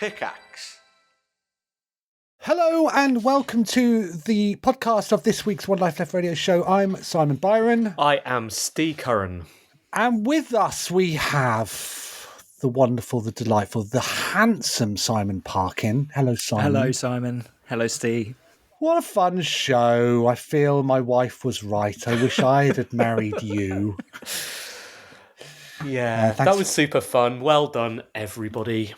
Pickaxe. Hello and welcome to the podcast of this week's One Life Left radio show. I'm Simon Byron. I am Steve Curran. And with us we have the wonderful, the delightful, the handsome Simon Parkin. Hello, Simon. Hello, Simon. Hello, Steve. What a fun show. I feel my wife was right. I wish I had married you. Yeah, that was super fun. Well done, everybody.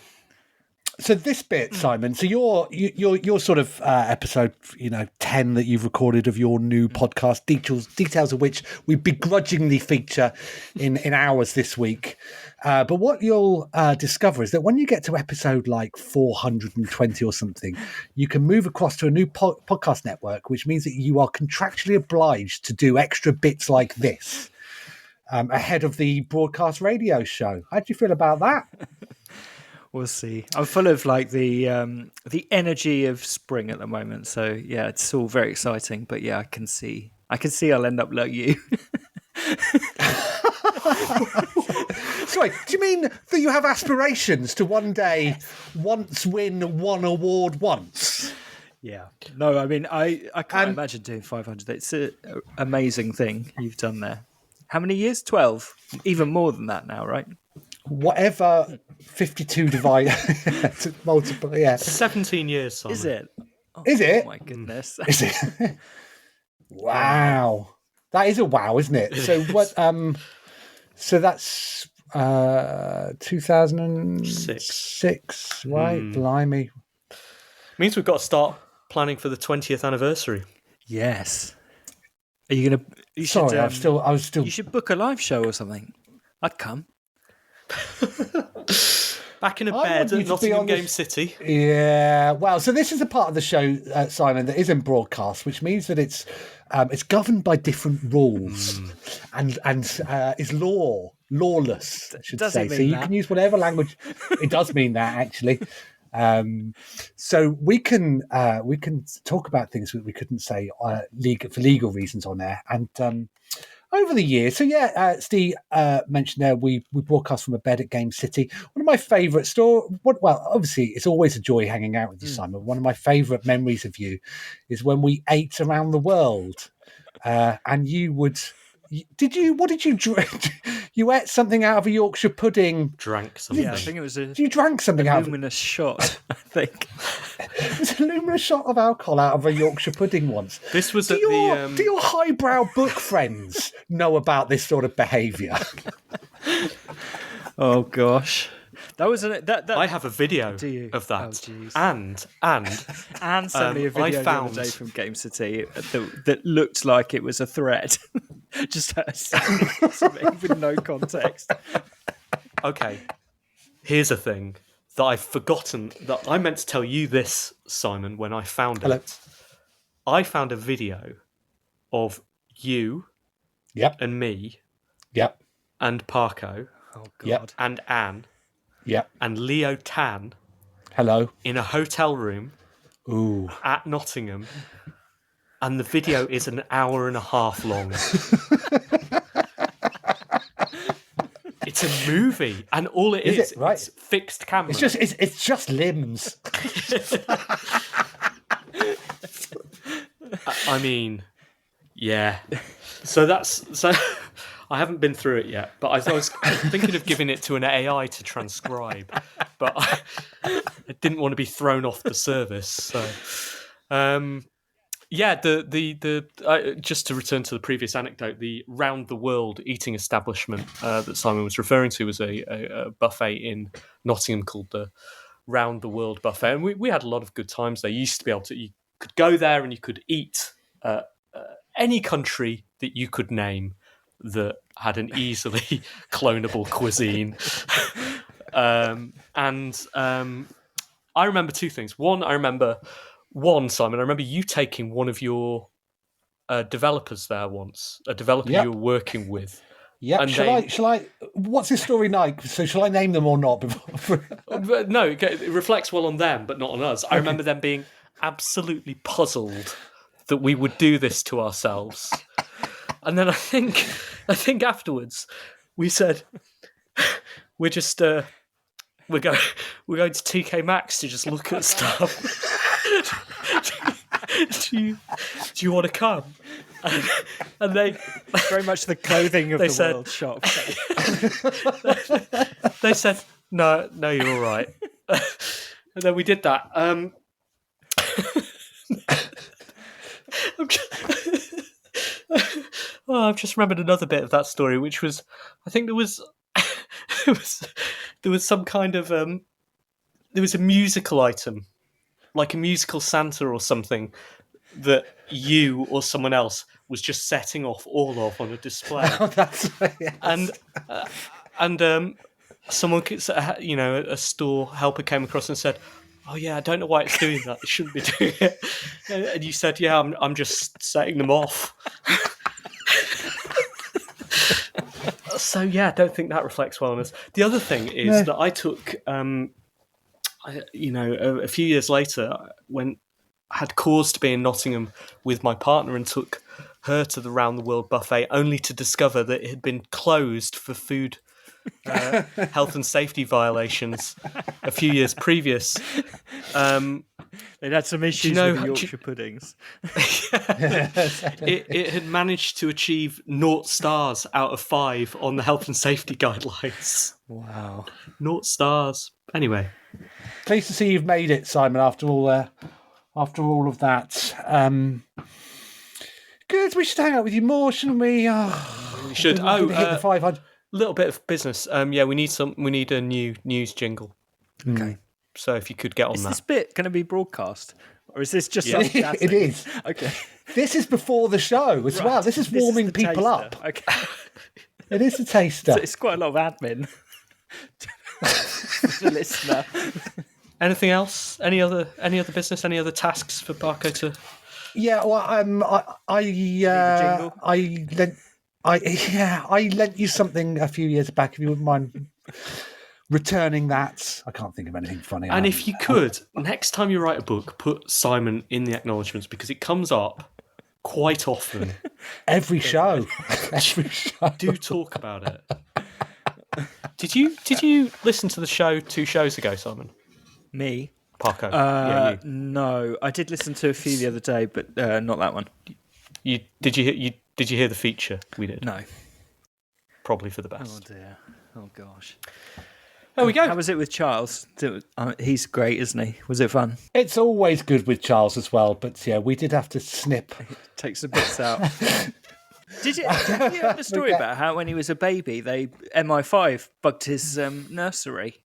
So this bit, Simon, so your sort of episode, 10 that you've recorded of your new podcast, details of which we begrudgingly feature in ours this week. But what you'll discover is that when you get to episode like 420 or something, you can move across to a new podcast network, which means that you are contractually obliged to do extra bits like this ahead of the broadcast radio show. How do you feel about that? We'll see. I'm full of like the energy of spring at the moment. So yeah, it's all very exciting. But yeah, I can see I'll end up like you. Sorry, do you mean that you have aspirations to one day once win one award once? Yeah. No, I mean I can't imagine doing 500. It's an amazing thing you've done there. How many years? 12. Even more than that now, right? Whatever 52 divided multiple, yeah. 17 years, Simon. Is it? Is it? Oh my goodness. Is it? Wow. That is a wow, isn't it? So what so that's 2006, right? Blimey. Means we've got to start planning for the 20th anniversary. Yes. Are you gonna Sorry, I was still you should book a live show or something. I'd come. Back in a bed at Nottingham Game City. Yeah, well, so this is a part of the show, Simon, that isn't broadcast, which means that it's governed by different rules and is lawless, I should say. So you can use whatever language. It does mean that, actually. So we can talk about things that we couldn't say for legal reasons on air, and over the years. So yeah, Steve mentioned there we broadcast from a bed at Game City. One of my favourite well, obviously it's always a joy hanging out with you, Simon. One of my favourite memories of you is when we ate around the world, and you would. What did you drink? You ate something out of a Yorkshire pudding. Drank something. Yeah, I think it was you drank something out of luminous shot, I think. It was a luminous shot of alcohol out of a Yorkshire pudding once. This was do your highbrow book friends know about this sort of behaviour? Oh gosh. That was that. I have a video of that, and sent me a video the other day from Game City that looked like it was a threat, just with no context. Okay, here's a thing that I've forgotten that I meant to tell you this, Simon, when I found it. I found a video of you, and me, and Parko, and Anne. Yeah. And Leo Tan. Hello. In a hotel room. Ooh. At Nottingham. And the video is an hour and a half long. It's a movie. And all it is right? It's fixed camera. It's just limbs. I mean, yeah. So I haven't been through it yet, but I was thinking of giving it to an AI to transcribe, but I didn't want to be thrown off the service. So, yeah, just to return to the previous anecdote, the round the world eating establishment that Simon was referring to was a buffet in Nottingham called the Round the World Buffet, and we had a lot of good times there. You used to be able to, you could go there and you could eat any country that you could name that had an easily clonable cuisine. I remember two things. Simon, I remember you taking one of your developers there once, a developer you were working with. Yeah, and shall I? What's his story like? So shall I name them or not? No, it reflects well on them, but not on us. Okay. I remember them being absolutely puzzled that we would do this to ourselves. And then I think afterwards we said, we're just we're going to TK Maxx to just look at stuff. do you want to come? And they Very much the clothing of the world shop. They said, no, you're all right. And then we did that. I've just remembered another bit of that story, which was, I think there was some kind of there was a musical item, like a musical Santa or something, that you or someone else was just setting off all of on a display. Oh, that's yes. And someone, a store helper came across and said, "Oh yeah, I don't know why it's doing that. It shouldn't be doing it." And you said, "Yeah, I'm just setting them off." So yeah, I don't think that reflects wellness. The other thing is that I took, a few years later, when I had cause to be in Nottingham with my partner and took her to the Round the World buffet, only to discover that it had been closed for food health and safety violations a few years previous. They'd had some issues with the Yorkshire puddings. It had managed to achieve 0 stars out of 5 on the health and safety guidelines. Wow. 0 stars. Anyway. Pleased to see you've made it, Simon, after all of that. Good, we should hang out with you more, shouldn't we? We should. Hit the 500. Little bit of business. We need a new news jingle. Okay. So if you could get on Is that. this bit going to be broadcast? Or is this just us chatting? It is. Okay. This is before the show as well. This is warming people up. Okay. It is a taster. So it's quite a lot of admin for the listener. Anything else? Any other business? Any other tasks for Barco to? Yeah, well, I lent you something a few years back. If you wouldn't mind returning that, I can't think of anything funny. And if you could, next time you write a book, put Simon in the acknowledgements because it comes up quite often. Every show. Do talk about it. Did you listen to the show 2 shows ago, Simon? Me? Parko. You. No, I did listen to a few the other day, but not that one. Did you hear the feature we did? No. Probably for the best. Oh dear. Oh gosh. There we go. How was it with Charles? He's great, isn't he? Was it fun? It's always good with Charles as well, but yeah, we did have to snip. Take some bits out. Did you hear the story about how when he was a baby, MI5 bugged his nursery?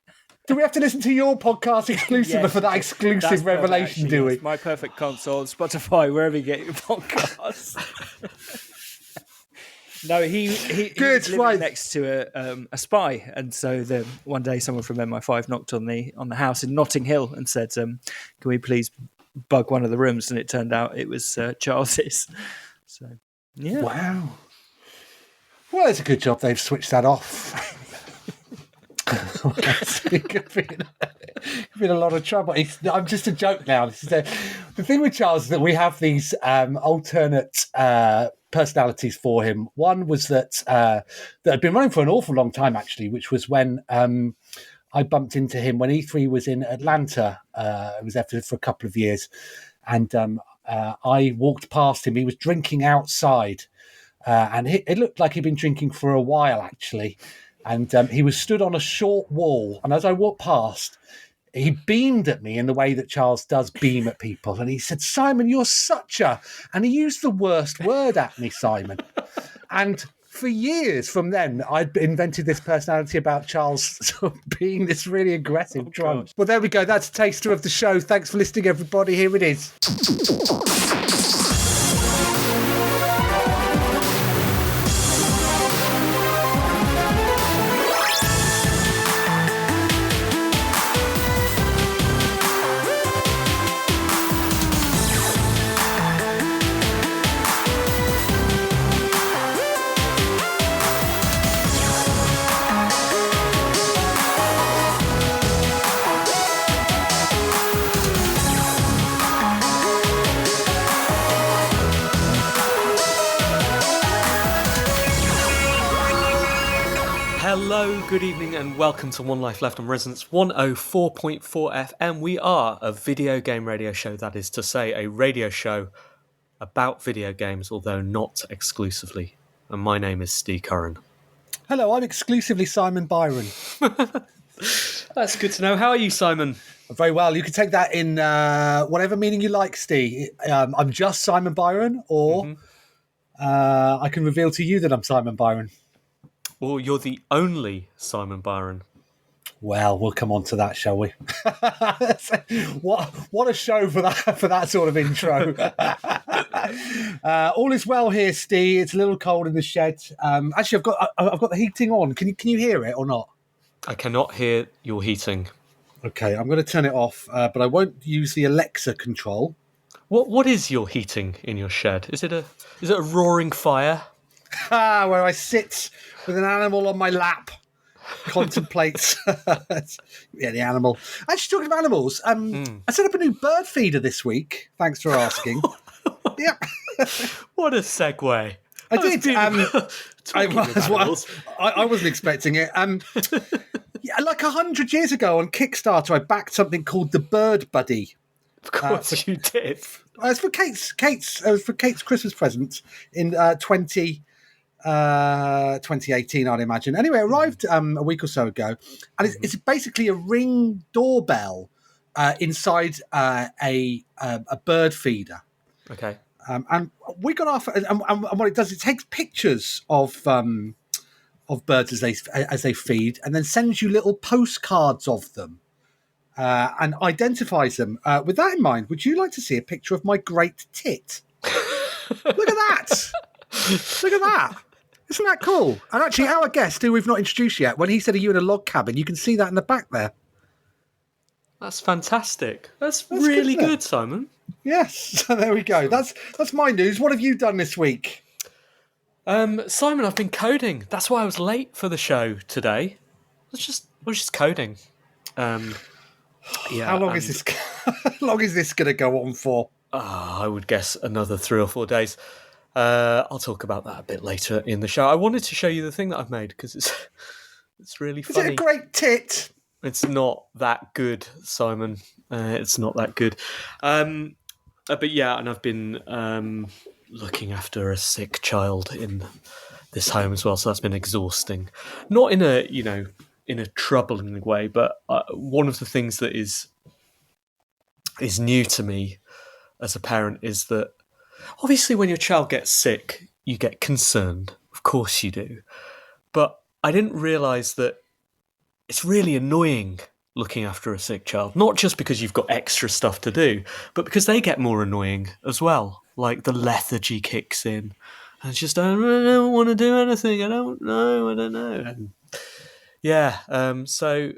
Do we have to listen to your podcast exclusive for that exclusive revelation, do we? Yes. My Perfect Console, Spotify, wherever you get your podcasts. No, he was living next to a spy, and so one day someone from MI5 knocked on the house in Notting Hill and said, "Can we please bug one of the rooms?" And it turned out it was Charles's. So, yeah. Wow. Well, it's a good job they've switched that off. It could be in a lot of trouble. I'm just a joke now. The thing with Charles is that we have these alternate personalities for him. One was that had been running for an awful long time, actually, which was when I bumped into him when E3 was in Atlanta. I was there for a couple of years, and I walked past him. He was drinking outside, and it looked like he'd been drinking for a while, actually. And he was stood on a short wall. And as I walked past, he beamed at me in the way that Charles does beam at people. And he said, "Simon, you're such a..." And he used the worst word at me, Simon. And for years from then, I'd invented this personality about Charles sort of being this really aggressive drunk. Gosh. Well, there we go. That's a taster of the show. Thanks for listening, everybody. Here it is. Hello, good evening, and welcome to One Life Left on Resonance 104.4 FM. We are a video game radio show, that is to say, a radio show about video games, although not exclusively. And my name is Steve Curran. Hello, I'm exclusively Simon Byron. That's good to know. How are you, Simon? Very well. You can take that in whatever meaning you like, Steve. I'm just Simon Byron, or I can reveal to you that I'm Simon Byron. Or you're the only Simon Byron. Well, we'll come on to that, shall we? What a show for that sort of intro. All is well here, Steve. It's a little cold in the shed. Actually, I've got the heating on. Can you hear it or not? I cannot hear your heating. Okay, I'm going to turn it off, but I won't use the Alexa control. What is your heating in your shed? Is it a roaring fire? Where I sit with an animal on my lap, contemplates. Yeah, the animal. Actually, talking about animals, I set up a new bird feeder this week. Thanks for asking. Yeah. What a segue. I did. I wasn't expecting it. Yeah, like 100 years ago on Kickstarter, I backed something called the Bird Buddy. Of course you did. It was for Kate's Christmas present in 2018, I'd imagine. Anyway, it arrived a week or so ago, and it's basically a Ring doorbell inside a bird feeder. Okay. And we got off, and what it does, it takes pictures of birds as they feed, and then sends you little postcards of them, and identifies them. With that in mind, would you like to see a picture of my great tit? Look at that! Look at that! Isn't that cool? And actually, our guest, who we've not introduced yet, when he said, "Are you in a log cabin?" you can see that in the back there. That's fantastic. That's really good, Simon. Yes, so there we go. That's my news. What have you done this week? Simon, I've been coding. That's why I was late for the show today. I was just coding. Yeah. How long is this? How long is this going to go on for? I would guess another 3 or 4 days. I'll talk about that a bit later in the show. I wanted to show you the thing that I've made because it's really funny. Is it a great tit? It's not that good, Simon. It's not that good. But yeah, and I've been looking after a sick child in this home as well, so that's been exhausting. Not in a troubling way, but one of the things that is new to me as a parent is that obviously when your child gets sick, you get concerned. Of course you do. But I didn't realise that it's really annoying looking after a sick child, not just because you've got extra stuff to do, but because they get more annoying as well. Like the lethargy kicks in, and it's just I don't want to do anything. I don't know. And yeah, so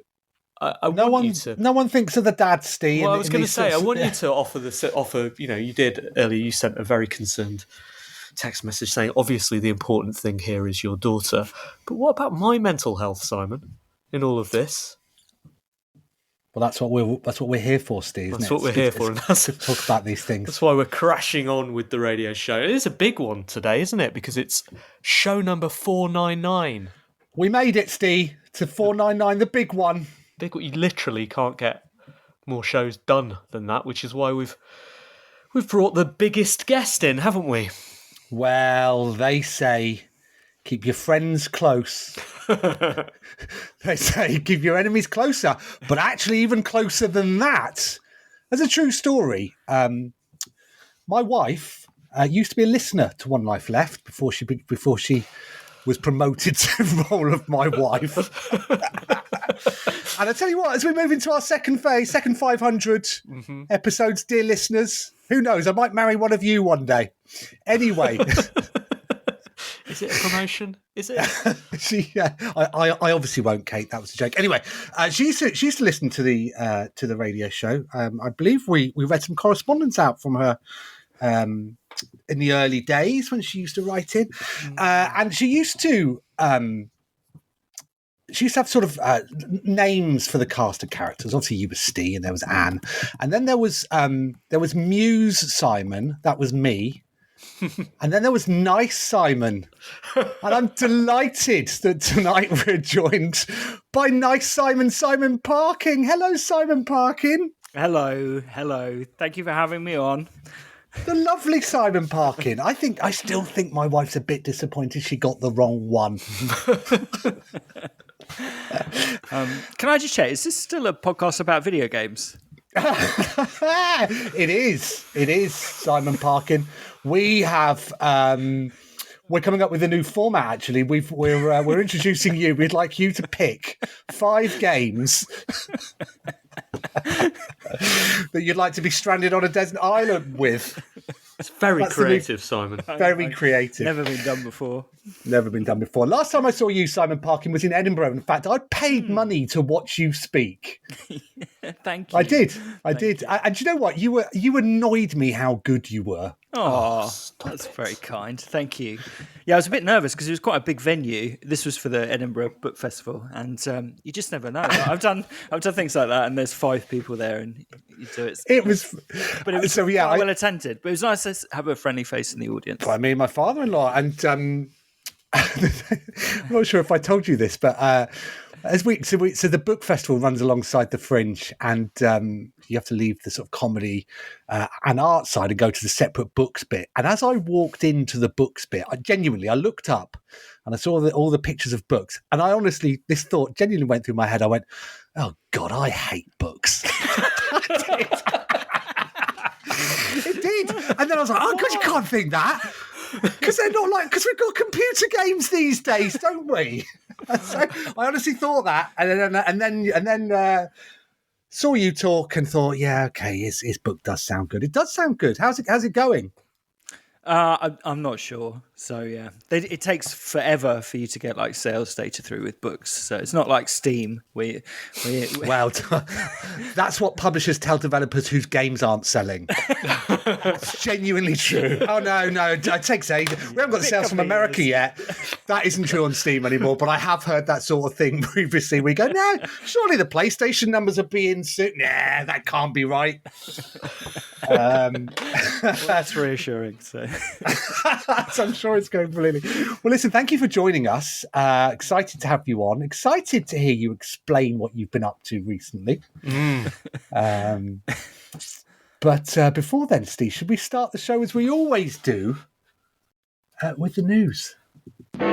I want you to. No one thinks of the dad, Steve. Well, I was going to say I want you to offer. You did earlier. You sent a very concerned text message saying, obviously, the important thing here is your daughter. But what about my mental health, Simon? In all of this. Well, that's what we're here for, Steve. That's what we're here for. Talk about these things. That's why we're crashing on with the radio show. It is a big one today, isn't it? Because it's show number 499. We made it, Steve, to 499, the big one. Big one. You literally can't get more shows done than that, which is why we've brought the biggest guest in, haven't we? Well, they say keep your friends close. They say keep your enemies closer, but actually even closer than that. That's a true story. My wife used to be a listener to One Life Left before she was promoted to the role of my wife. And I tell you what, as we move into our second 500 episodes, dear listeners, who knows? I might marry one of you one day. Anyway. Is it a promotion? Is it? I obviously won't, Kate. That was a joke. Anyway, she used to listen to the radio show. I believe we read some correspondence out from her in the early days when she used to write in, and she used to have sort of names for the cast of characters. Obviously, you were Steve, and there was Anne, and then there was Muse Simon. That was me. And then there was Nice Simon. And I'm delighted that tonight we're joined by Nice Simon Parkin. Hello, Simon Parkin. Hello. Thank you for having me on. The lovely Simon Parkin. I still think my wife's a bit disappointed she got the wrong one. Can I just check, is this still a podcast about video games? It is, Simon Parkin. We have we're coming up with a new format. Actually, we're introducing you. We'd like you to pick 5 games that you'd like to be stranded on a desert island with. It's very creative, Simon. Very creative. Never been done before. Never been done before. Last time I saw you, Simon Parkin, was in Edinburgh. In fact, I paid money to watch you speak. Thank you. I did. And do you know what? You annoyed me how good you were. Oh, that's very kind. Thank you. Yeah, I was a bit nervous because it was quite a big venue. This was for the Edinburgh Book Festival, and you just never know. I've done things like that, and there's 5 people there, and you do it. It was well attended. But it was nice to have a friendly face in the audience. I mean, my father-in-law, and I'm not sure if I told you this, but so the book festival runs alongside the Fringe, and you have to leave the sort of comedy and art side and go to the separate books bit. And as I walked into the books bit, I looked up and I saw all the pictures of books, and I honestly, this thought genuinely went through my head. I went, "Oh God, I hate books." It did, and then I was like, "Oh God, you can't think that." Because we've got computer games these days, don't we? So I honestly thought that, and then saw you talk and thought, yeah, okay, his book does sound good. It does sound good. How's it going? I'm not sure. So yeah, it takes forever for you to get like sales data through with books. So it's not like Steam. Well, that's what publishers tell developers whose games aren't selling. It's genuinely true. Oh no, it takes ages. We haven't got the sales from America yet. That isn't true on Steam anymore. But I have heard that sort of thing previously. We go, no, surely the PlayStation numbers are being soon. Nah, that can't be right. Well, that's reassuring. So I'm sure it's going brilliantly. Well, listen, thank you for joining us. Excited to have you on. Excited to hear you explain what you've been up to recently. But before then, Steve, should we start the show as we always do with the news? One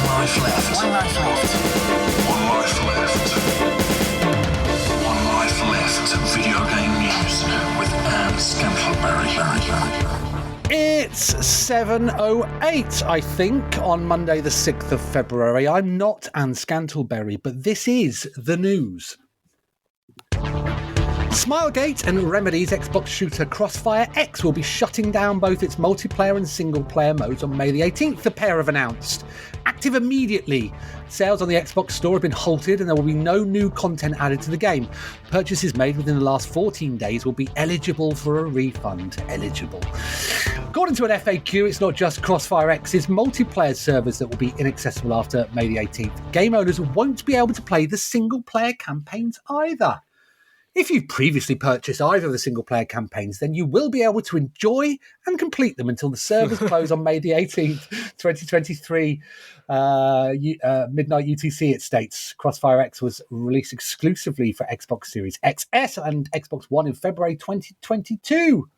life left. Video game news with Anne Scantleberry. It's 7:08, I think, on Monday the 6th of February. I'm not Anne Scantleberry, but this is the news. Smilegate and Remedy's Xbox shooter Crossfire X will be shutting down both its multiplayer and single-player modes on May the 18th, the pair have announced. Active immediately. Sales on the Xbox store have been halted and there will be no new content added to the game. Purchases made within the last 14 days will be eligible for a refund. Eligible. According to an FAQ, it's not just Crossfire X's multiplayer servers that will be inaccessible after May the 18th. Game owners won't be able to play the single-player campaigns either. If you've previously purchased either of the single-player campaigns, then you will be able to enjoy and complete them until the servers close on May the 18th, 2023, midnight UTC, it states. Crossfire X was released exclusively for Xbox Series XS and Xbox One in February 2022.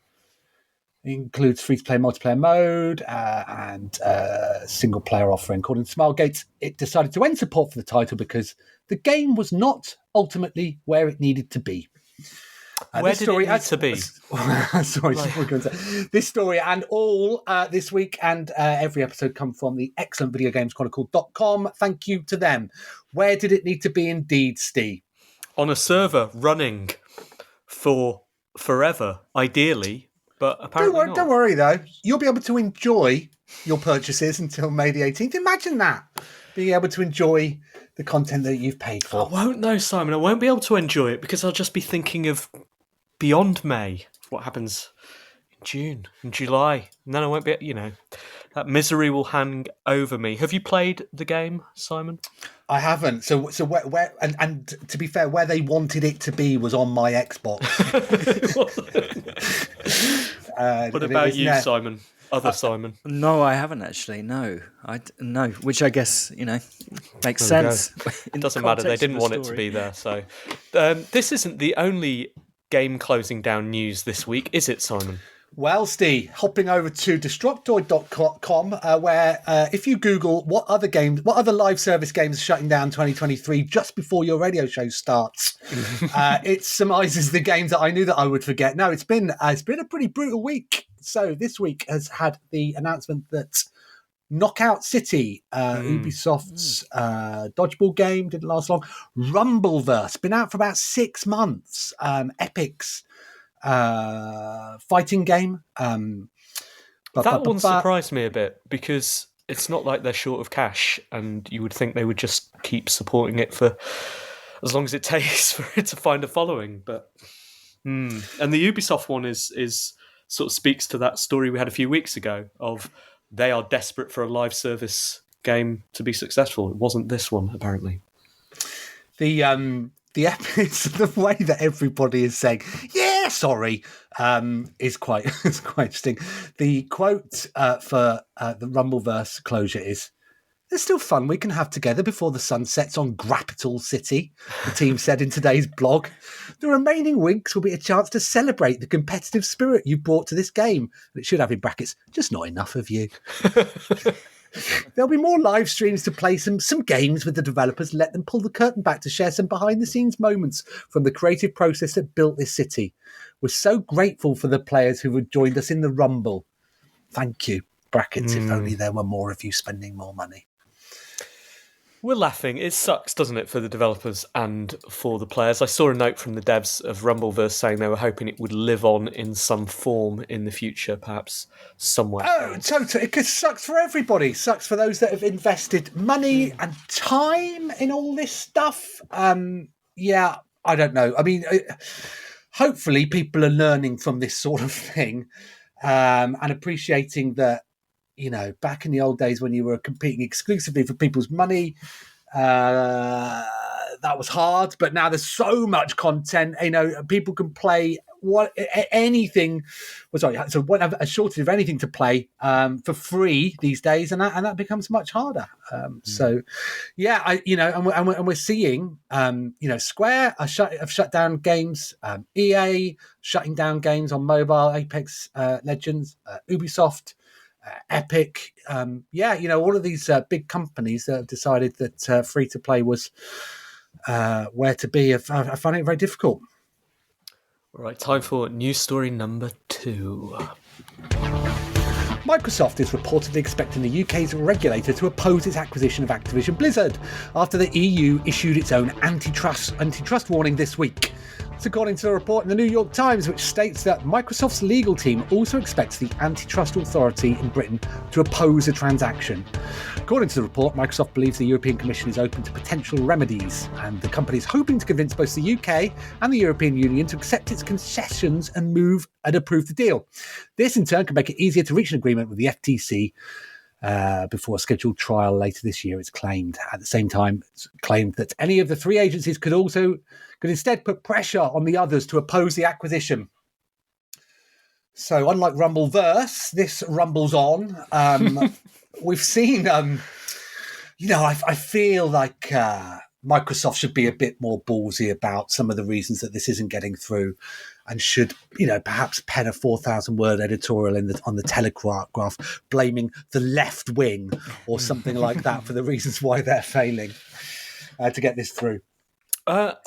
It includes free-to-play multiplayer mode and single-player offering. According to Smilegate, it decided to end support for the title because the game was not ultimately where it needed to be. Where did it need to be? Sorry, this story and all this week and every episode come from the excellent videogameschronicle.com. Thank you to them. Where did it need to be indeed, Steve? On a server running for forever, ideally, but apparently not. Don't worry, though. You'll be able to enjoy your purchases until May the 18th. Imagine that. Being able to enjoy the content that you've paid for. I won't know, Simon. I won't be able to enjoy it because I'll just be thinking of beyond May, what happens in June, in July, and then I won't be, that misery will hang over me. Have you played the game, Simon? I haven't. So where and to be fair, where they wanted it to be was on my Xbox. What about you, Simon? Simon? No, I haven't actually. No, no. Which I guess makes sense. It doesn't matter. They didn't want it to be there. So this isn't the only game closing down news this week, is it, Simon? Well, Steve, hopping over to destructoid.com, where if you Google what other live service games are shutting down 2023 just before your radio show starts, it surmises the games that I knew that I would forget. No, it's been a pretty brutal week. So this week has had the announcement that Knockout City, Ubisoft's dodgeball game, didn't last long. Rumbleverse, been out for about 6 months. Epic's fighting game. That one surprised me a bit because it's not like they're short of cash, and you would think they would just keep supporting it for as long as it takes for it to find a following. But and the Ubisoft one is sort of speaks to that story we had a few weeks ago of they are desperate for a live service game to be successful. It wasn't this one, apparently. The the way that everybody is saying, "Yeah, sorry," is quite interesting. The quote for the Rumbleverse closure is, "There's still fun we can have together before the sun sets on Grappital City," the team said in today's blog. "The remaining weeks will be a chance to celebrate the competitive spirit you brought to this game." And it should have in brackets, "just not enough of you." There'll be more live streams to play some games with the developers. Let them pull the curtain back to share some behind-the-scenes moments from the creative process that built this city. We're so grateful for the players who have joined us in the Rumble. Thank you. Brackets, if only there were more of you spending more money. We're laughing. It sucks, doesn't it, for the developers and for the players? I saw a note from the devs of Rumbleverse saying they were hoping it would live on in some form in the future, perhaps somewhere. Oh, totally. It sucks for everybody. Sucks for those that have invested money and time in all this stuff. Yeah, I don't know. I mean, hopefully people are learning from this sort of thing and appreciating that, back in the old days when you were competing exclusively for people's money, that was hard. But now there's so much content. People can play anything. A shortage of anything to play for free these days, and that becomes much harder. So, yeah, and we're seeing, Square have shut down games. EA shutting down games on mobile. Apex Legends, Ubisoft. Epic, all of these big companies that have decided that free to play was where to be. I find it very difficult. All right, time for news story number 2. Microsoft is reportedly expecting the UK's regulator to oppose its acquisition of Activision Blizzard after the EU issued its own antitrust warning this week. It's according to a report in the New York Times, which states that Microsoft's legal team also expects the antitrust authority in Britain to oppose a transaction. According to the report, Microsoft believes the European Commission is open to potential remedies, and the company is hoping to convince both the UK and the European Union to accept its concessions and approve the deal. This, in turn, can make it easier to reach an agreement with the FTC before a scheduled trial later this year, it's claimed. At the same time, it's claimed that any of the 3 agencies could instead put pressure on the others to oppose the acquisition. So, unlike Rumbleverse, this rumbles on. We've seen, I feel like Microsoft should be a bit more ballsy about some of the reasons that this isn't getting through, and should, perhaps pen a 4,000-word editorial on the Telegraph blaming the left wing or something like that for the reasons why they're failing to get this through.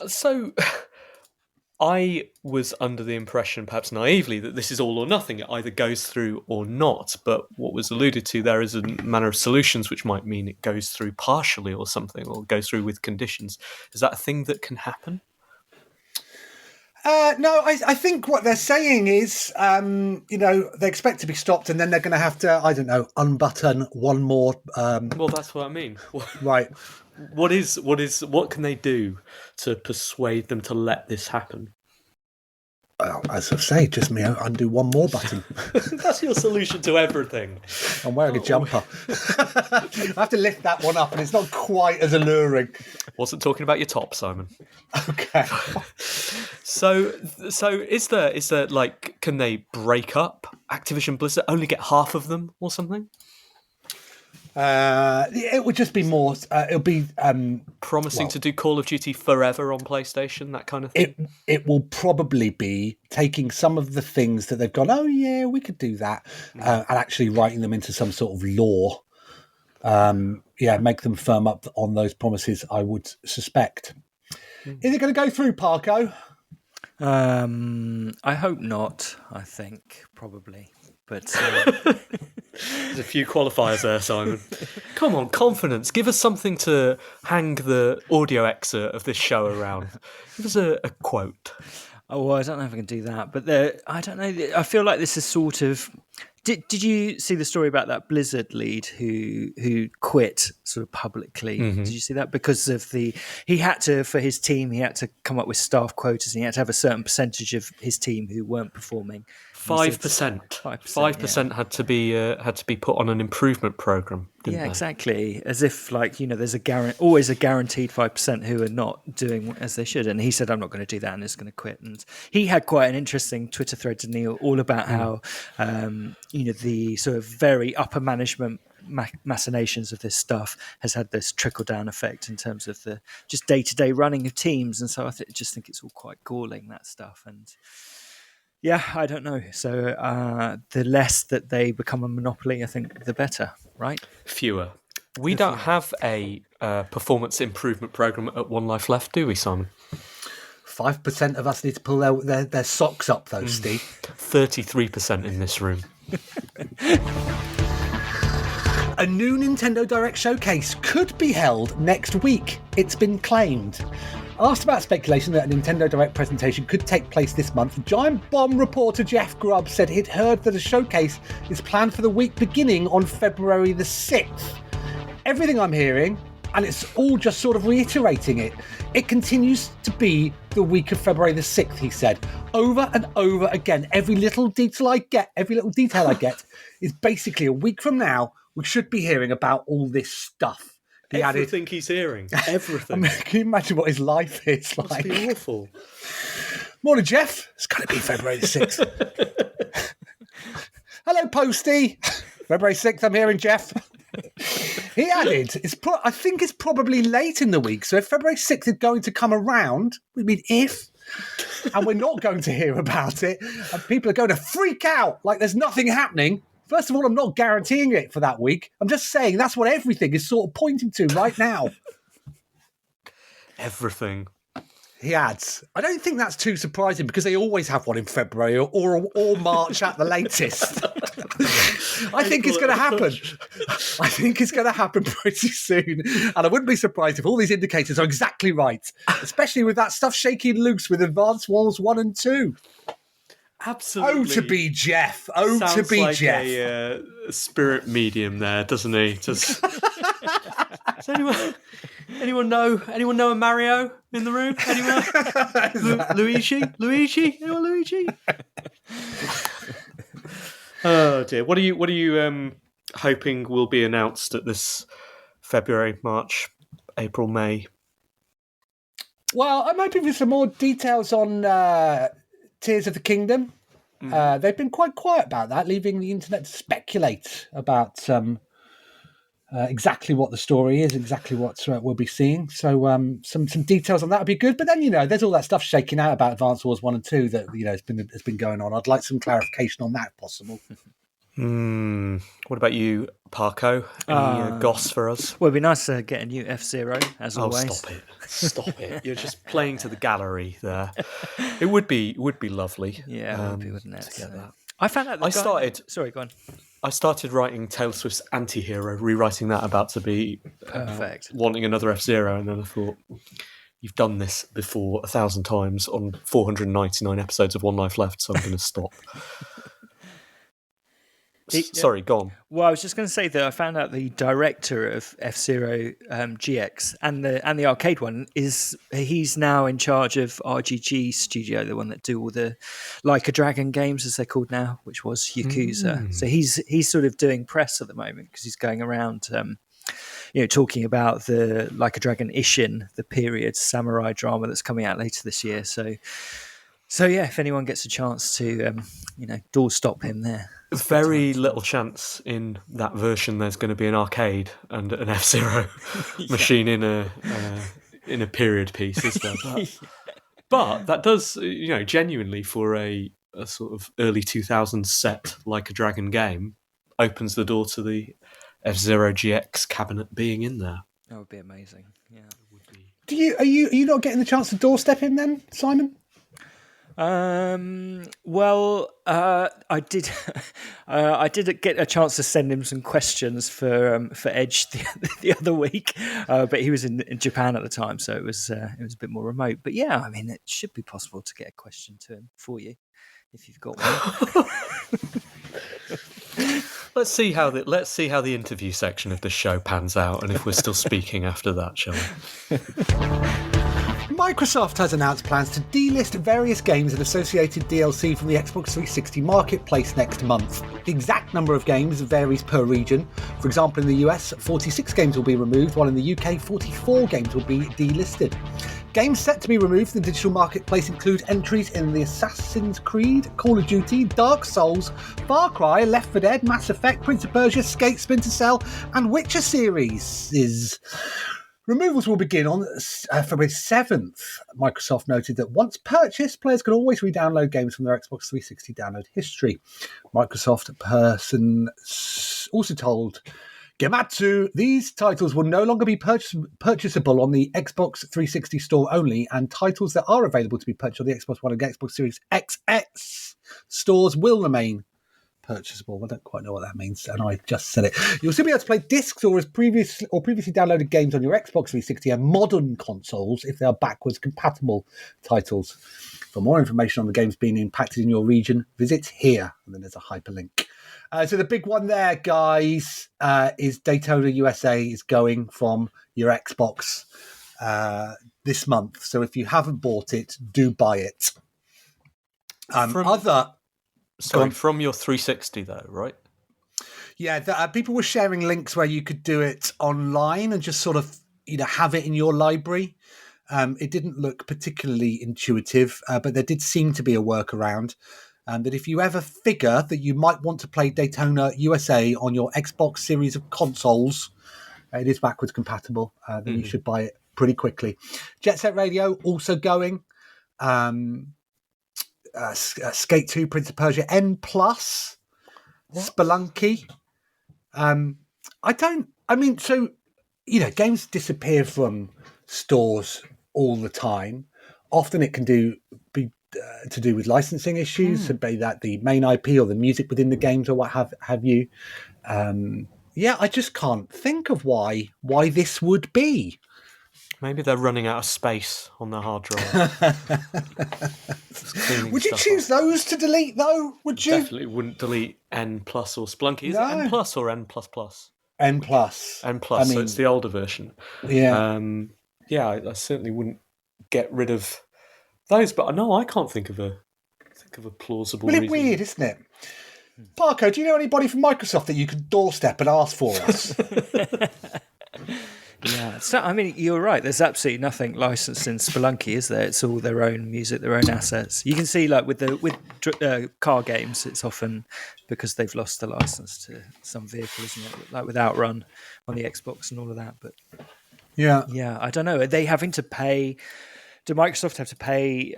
So I was under the impression, perhaps naively, that this is all or nothing. It either goes through or not. But what was alluded to there is a manner of solutions, which might mean it goes through partially or something, or goes through with conditions. Is that a thing that can happen? No, I think what they're saying is, they expect to be stopped, and then they're going to have to, unbutton one more. Well, that's what I mean. Right. What can they do to persuade them to let this happen? Well, as I say, just me undo one more button. That's your solution to everything. I'm wearing a jumper. I have to lift that one up, and it's not quite as alluring. Wasn't talking about your top, Simon. Okay. So is there like, can they break up Activision Blizzard? Only get half of them or something? It would just be more. It'll be promising to do Call of Duty forever on PlayStation, that kind of thing. It will probably be taking some of the things that they've gone, oh yeah, we could do that, and actually writing them into some sort of law. Make them firm up on those promises, I would suspect. Is it going to go through, Parko? I hope not. I think probably, but there's a few qualifiers there, Simon. Come on, confidence. Give us something to hang the audio excerpt of this show around. Give us a quote. Oh, well, I don't know if I can do that, but I don't know. I feel like this is sort of. Did you see the story about that Blizzard lead who quit sort of publicly? Mm-hmm. Did you see that? Because of he had to, for his team, he had to come up with staff quotas, and he had to have a certain percentage of his team who weren't performing. 5%. 5% had to be put on an improvement program. Yeah, exactly. As if there's always a guaranteed 5% who are not doing as they should. And he said, "I'm not going to do that," and is going to quit. And he had quite an interesting Twitter thread to Neil, all about how the sort of very upper management machinations of this stuff has had this trickle down effect in terms of the just day to day running of teams. And so I just think it's all quite galling, that stuff. And yeah, I don't know. So the less that they become a monopoly, I think the better, right? Fewer. We don't have a performance improvement program at One Life Left, do we, Simon? 5% of us need to pull their socks up, though, Steve. 33% in this room. A new Nintendo Direct showcase could be held next week. It's been claimed. Asked about speculation that a Nintendo Direct presentation could take place this month, Giant Bomb reporter Jeff Grubb said he'd heard that a showcase is planned for the week beginning on February the 6th. Everything I'm hearing, and it's all just sort of reiterating it, it continues to be the week of February the 6th, he said. Over and over again, every little detail I get is basically a week from now, we should be hearing about all this stuff. Everything he's hearing. Everything. I mean, can you imagine what his life is like? Must be awful. Morning, Jeff. It's got to be February the 6th. Hello, Posty. February 6th, I'm hearing Jeff. He added, I think it's probably late in the week, so if February 6th is going to come around, we mean if, and we're not going to hear about it, and people are going to freak out like there's nothing happening. First of all, I'm not guaranteeing it for that week. I'm just saying that's what everything is sort of pointing to right now. Everything. He adds, I don't think that's too surprising because they always have one in February or March at the latest. I think it's going to happen. I think it's going to happen pretty soon. And I wouldn't be surprised if all these indicators are exactly right, especially with that stuff shaking loose with Advanced Wars 1 and 2. Absolutely. Oh, to be Jeff. Oh, sounds to be like Jeff. A spirit medium there, doesn't he? Does anyone know a Mario in the room? Anyone? Luigi? Anyone Luigi? Oh dear. What are you hoping will be announced at this February, March, April, May? Well, I'm hoping for some more details on Tears of the Kingdom. They've been quite quiet about that, leaving the internet to speculate about exactly what the story is, exactly what we'll be seeing. So some details on that would be good. But then, there's all that stuff shaking out about Advanced Wars 1 and 2 that, has been going on. I'd like some clarification on that, if possible. What about you, Parko? Any goss for us? Well, it'd be nice to get a new F-Zero, as always. Stop it. You're just playing to the gallery there. It would be lovely. Yeah, it would be, wouldn't it? To get that. I found out Sorry, go on. I started writing Taylor Swift's Anti-Hero, rewriting that about to be perfect, wanting another F-Zero, and then I thought, you've done this before 1,000 times on 499 episodes of One Life Left, so I'm going to stop. Sorry, go on. Well, I was just going to say that I found out the director of F-Zero GX and the arcade one he's now in charge of RGG Studio, the one that do all the Like a Dragon games, as they're called now, which was Yakuza. So he's sort of doing press at the moment because he's going around, talking about the Like a Dragon Ishin, the period samurai drama that's coming out later this year. So yeah, if anyone gets a chance to, doorstop him there. Very little chance in that version there's going to be an arcade and an F-Zero machine in a period piece, is there? But that does, genuinely for a sort of early 2000s set Like a Dragon game, opens the door to the F-Zero GX cabinet being in there. That would be amazing. Yeah, it would Are be. you not getting the chance to doorstep him then, Simon? Well, I did. I did get a chance to send him some questions for Edge the other week, but he was in Japan at the time, so it was a bit more remote. But yeah, I mean, it should be possible to get a question to him for you if you've got one. Let's see how the interview section of the show pans out, and if we're still speaking after that, shall we? Microsoft has announced plans to delist various games and associated DLC from the Xbox 360 marketplace next month. The exact number of games varies per region. For example, in the US, 46 games will be removed, while in the UK, 44 games will be delisted. Games set to be removed from the digital marketplace include entries in the Assassin's Creed, Call of Duty, Dark Souls, Far Cry, Left 4 Dead, Mass Effect, Prince of Persia, Skate, Splinter Cell, and Witcher series. Removals will begin on February 7th. Microsoft noted that once purchased, players can always re-download games from their Xbox 360 download history. Microsoft person also told Gematsu these titles will no longer be purchasable on the Xbox 360 store only, and titles that are available to be purchased on the Xbox One and Xbox Series XX stores will remain purchasable. I don't quite know what that means, and I just said it. You'll still be able to play discs or previously downloaded games on your Xbox 360 and modern consoles if they are backwards compatible titles. For more information on the games being impacted in your region, visit here, and then there's a hyperlink. So the big one there, guys, is Daytona USA is going from your Xbox this month. So if you haven't bought it, do buy it. From your 360 though, right? Yeah, people were sharing links where you could do it online and just sort of have it in your library. It didn't look particularly intuitive, but there did seem to be a workaround. That if you ever figure that you might want to play Daytona USA on your Xbox series of consoles, it is backwards compatible, then you should buy it pretty quickly. Jet Set Radio also going. Skate 2, Prince of Persia, N+, Spelunky. Games disappear from stores all the time. Often it can be to do with licensing issues, so be that the main IP or the music within the games or what have you. I just can't think of why this would be. Maybe they're running out of space on their hard drive. Would you choose those to delete, though? Would you? Definitely wouldn't delete N+ or Splunky. Is it N+ or N++? N+. N+, so it's the older version. Yeah. I certainly wouldn't get rid of those, but no, I can't think of a plausible reason. Really weird, isn't it? Parko, do you know anybody from Microsoft that you could doorstep and ask for us? Yeah, so you're right. There's absolutely nothing licensed in Spelunky, is there? It's all their own music, their own assets. You can see, like with car games, it's often because they've lost the license to some vehicle, isn't it? Like with Outrun on the Xbox and all of that. But yeah, I don't know. Are they having to pay? Do Microsoft have to pay?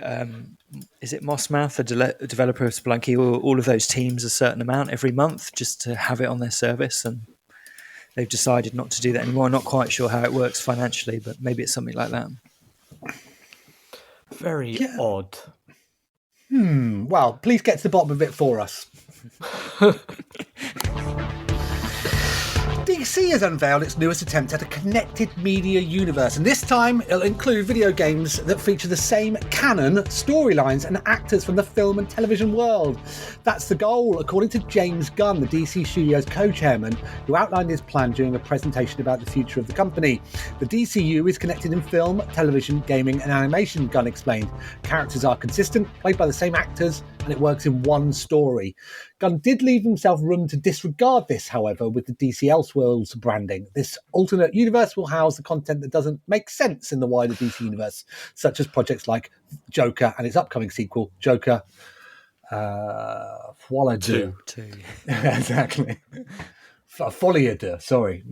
Is it Mossmouth, a developer of Spelunky, or all of those teams a certain amount every month just to have it on their service? And they've decided not to do that anymore. I'm not quite sure how it works financially, but maybe it's something like that. Very odd. Well, please get to the bottom of it for us. DC has unveiled its newest attempt at a connected media universe, and this time it'll include video games that feature the same canon, storylines, and actors from the film and television world. That's the goal, according to James Gunn, the DC Studios co-chairman, who outlined his plan during a presentation about the future of the company. The DCU is connected in film, television, gaming, and animation, Gunn explained. Characters are consistent, played by the same actors, and it works in one story. Gunn did leave himself room to disregard this, however, with the DC Elseworlds branding. This alternate universe will house the content that doesn't make sense in the wider DC universe, such as projects like Joker and its upcoming sequel, Joker Folie Two. Exactly. Folie deux, sorry.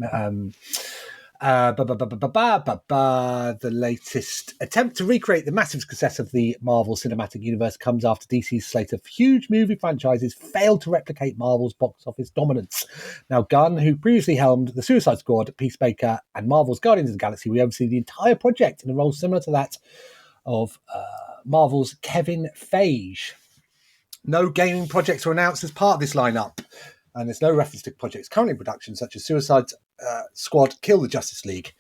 The latest attempt to recreate the massive success of the Marvel Cinematic Universe comes after DC's slate of huge movie franchises failed to replicate Marvel's box office dominance. Now, Gunn, who previously helmed the Suicide Squad, Peacemaker, and Marvel's Guardians of the Galaxy, will oversee the entire project in a role similar to that of Marvel's Kevin Feige. No gaming projects were announced as part of this lineup, and there's no reference to projects currently in production, such as Suicide Squad, Kill the Justice League.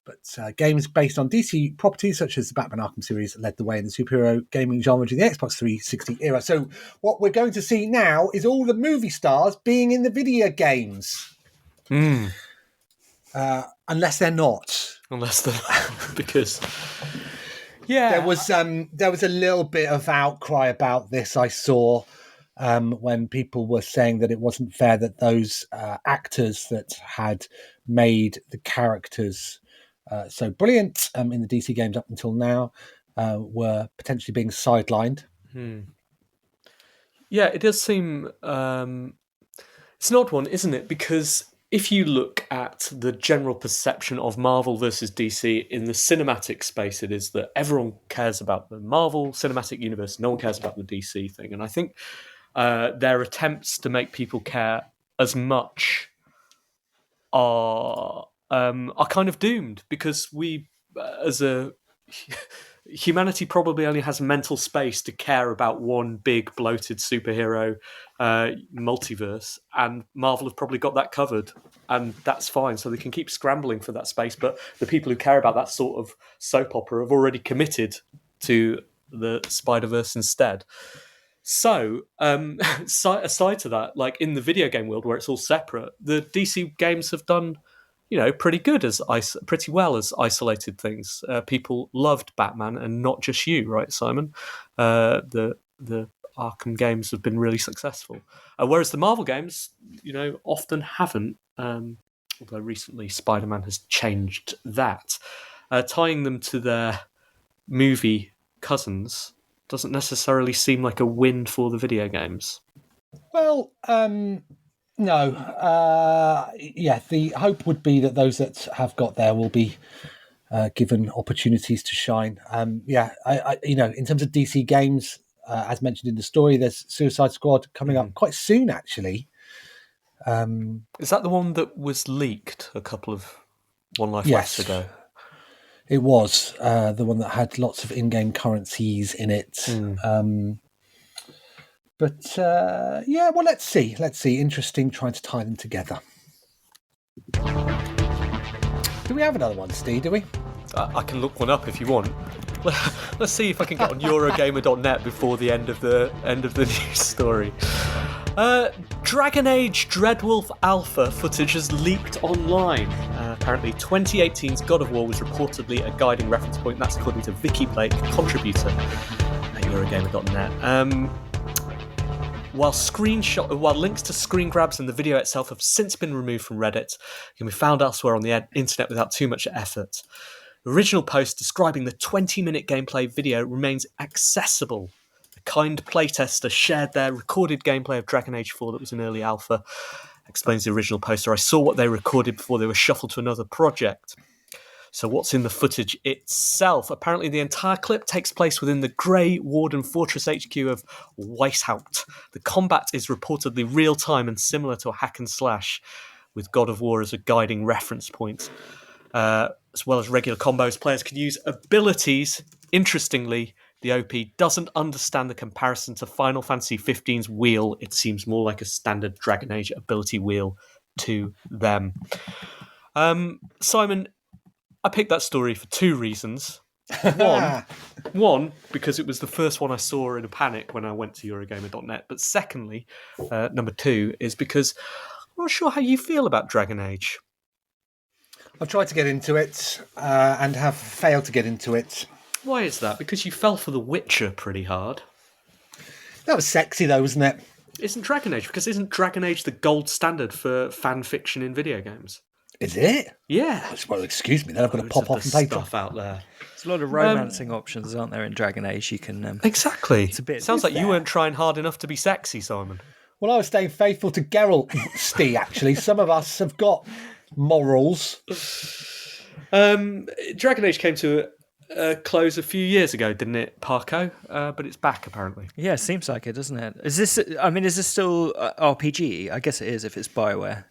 But games based on DC properties, such as the Batman Arkham series, led the way in the superhero gaming genre during the Xbox 360 era. So what we're going to see now is all the movie stars being in the video games. Unless they're not. Because... Yeah, there was a little bit of outcry about this. I saw when people were saying that it wasn't fair that those actors that had made the characters so brilliant in the DC games up until now were potentially being sidelined. Yeah, it does seem it's an odd one, isn't it? Because if you look at the general perception of Marvel versus DC in the cinematic space, it is that everyone cares about the Marvel Cinematic Universe. No one cares about the DC thing. And I think their attempts to make people care as much are kind of doomed, because we, as a humanity, probably only has mental space to care about one big bloated superhero multiverse, and Marvel have probably got that covered, and that's fine. So they can keep scrambling for that space, but the people who care about that sort of soap opera have already committed to the Spider-Verse instead. So, aside to that, like in the video game world where it's all separate, the DC games have done, pretty good pretty well as isolated things. People loved Batman, and not just you, right, Simon? The Arkham games have been really successful, whereas the Marvel games, often haven't. Although recently Spider-Man has changed that, tying them to their movie cousins doesn't necessarily seem like a win for the video games. Well, no. The hope would be that those that have got there will be given opportunities to shine. In terms of DC games, as mentioned in the story, there's Suicide Squad coming up quite soon, actually. Is that the one that was leaked a couple of One Life Left ago? It was the one that had lots of in-game currencies in it. Let's see. Interesting trying to tie them together. Do we have another one, Steve? Do we? I can look one up if you want. Let's see if I can get on Eurogamer.net before the end of the news story. Dragon Age Dreadwolf Alpha footage has leaked online. Apparently 2018's God of War was reportedly a guiding reference point. That's according to Vicky Blake, contributor at Eurogamer.net. While links to screen grabs and the video itself have since been removed from Reddit, it can be found elsewhere on the internet without too much effort. The original post describing the 20-minute gameplay video remains accessible. A kind playtester shared their recorded gameplay of Dragon Age 4 that was in early alpha. Explains the original poster. I saw what they recorded before they were shuffled to another project. So what's in the footage itself? Apparently the entire clip takes place within the Grey Warden Fortress HQ of Weishaupt. The combat is reportedly real-time and similar to a hack and slash, with God of War as a guiding reference point. As well as regular combos, players can use abilities. Interestingly, the OP doesn't understand the comparison to Final Fantasy XV's wheel. It seems more like a standard Dragon Age ability wheel to them. Simon, I picked that story for two reasons. One, because it was the first one I saw in a panic when I went to Eurogamer.net. But secondly, number two, is because I'm not sure how you feel about Dragon Age. I've tried to get into it and have failed to get into it. Why is that? Because you fell for The Witcher pretty hard. That was sexy, though, wasn't it? Isn't Dragon Age the gold standard for fan fiction in video games? Is it? Yeah. Well, excuse me, then I've got to pop off and play stuff out there. There's a lot of romancing options, aren't there, in Dragon Age? You can exactly. It's a bit. Sounds like you weren't trying hard enough to be sexy, Simon. Well, I was staying faithful to Geralt, Steve. Actually, some of us have got morals. Dragon Age came to a close a few years ago, didn't it, Parko? But it's back apparently. Yeah, seems like it, doesn't it? Is this still RPG? I guess it is if it's BioWare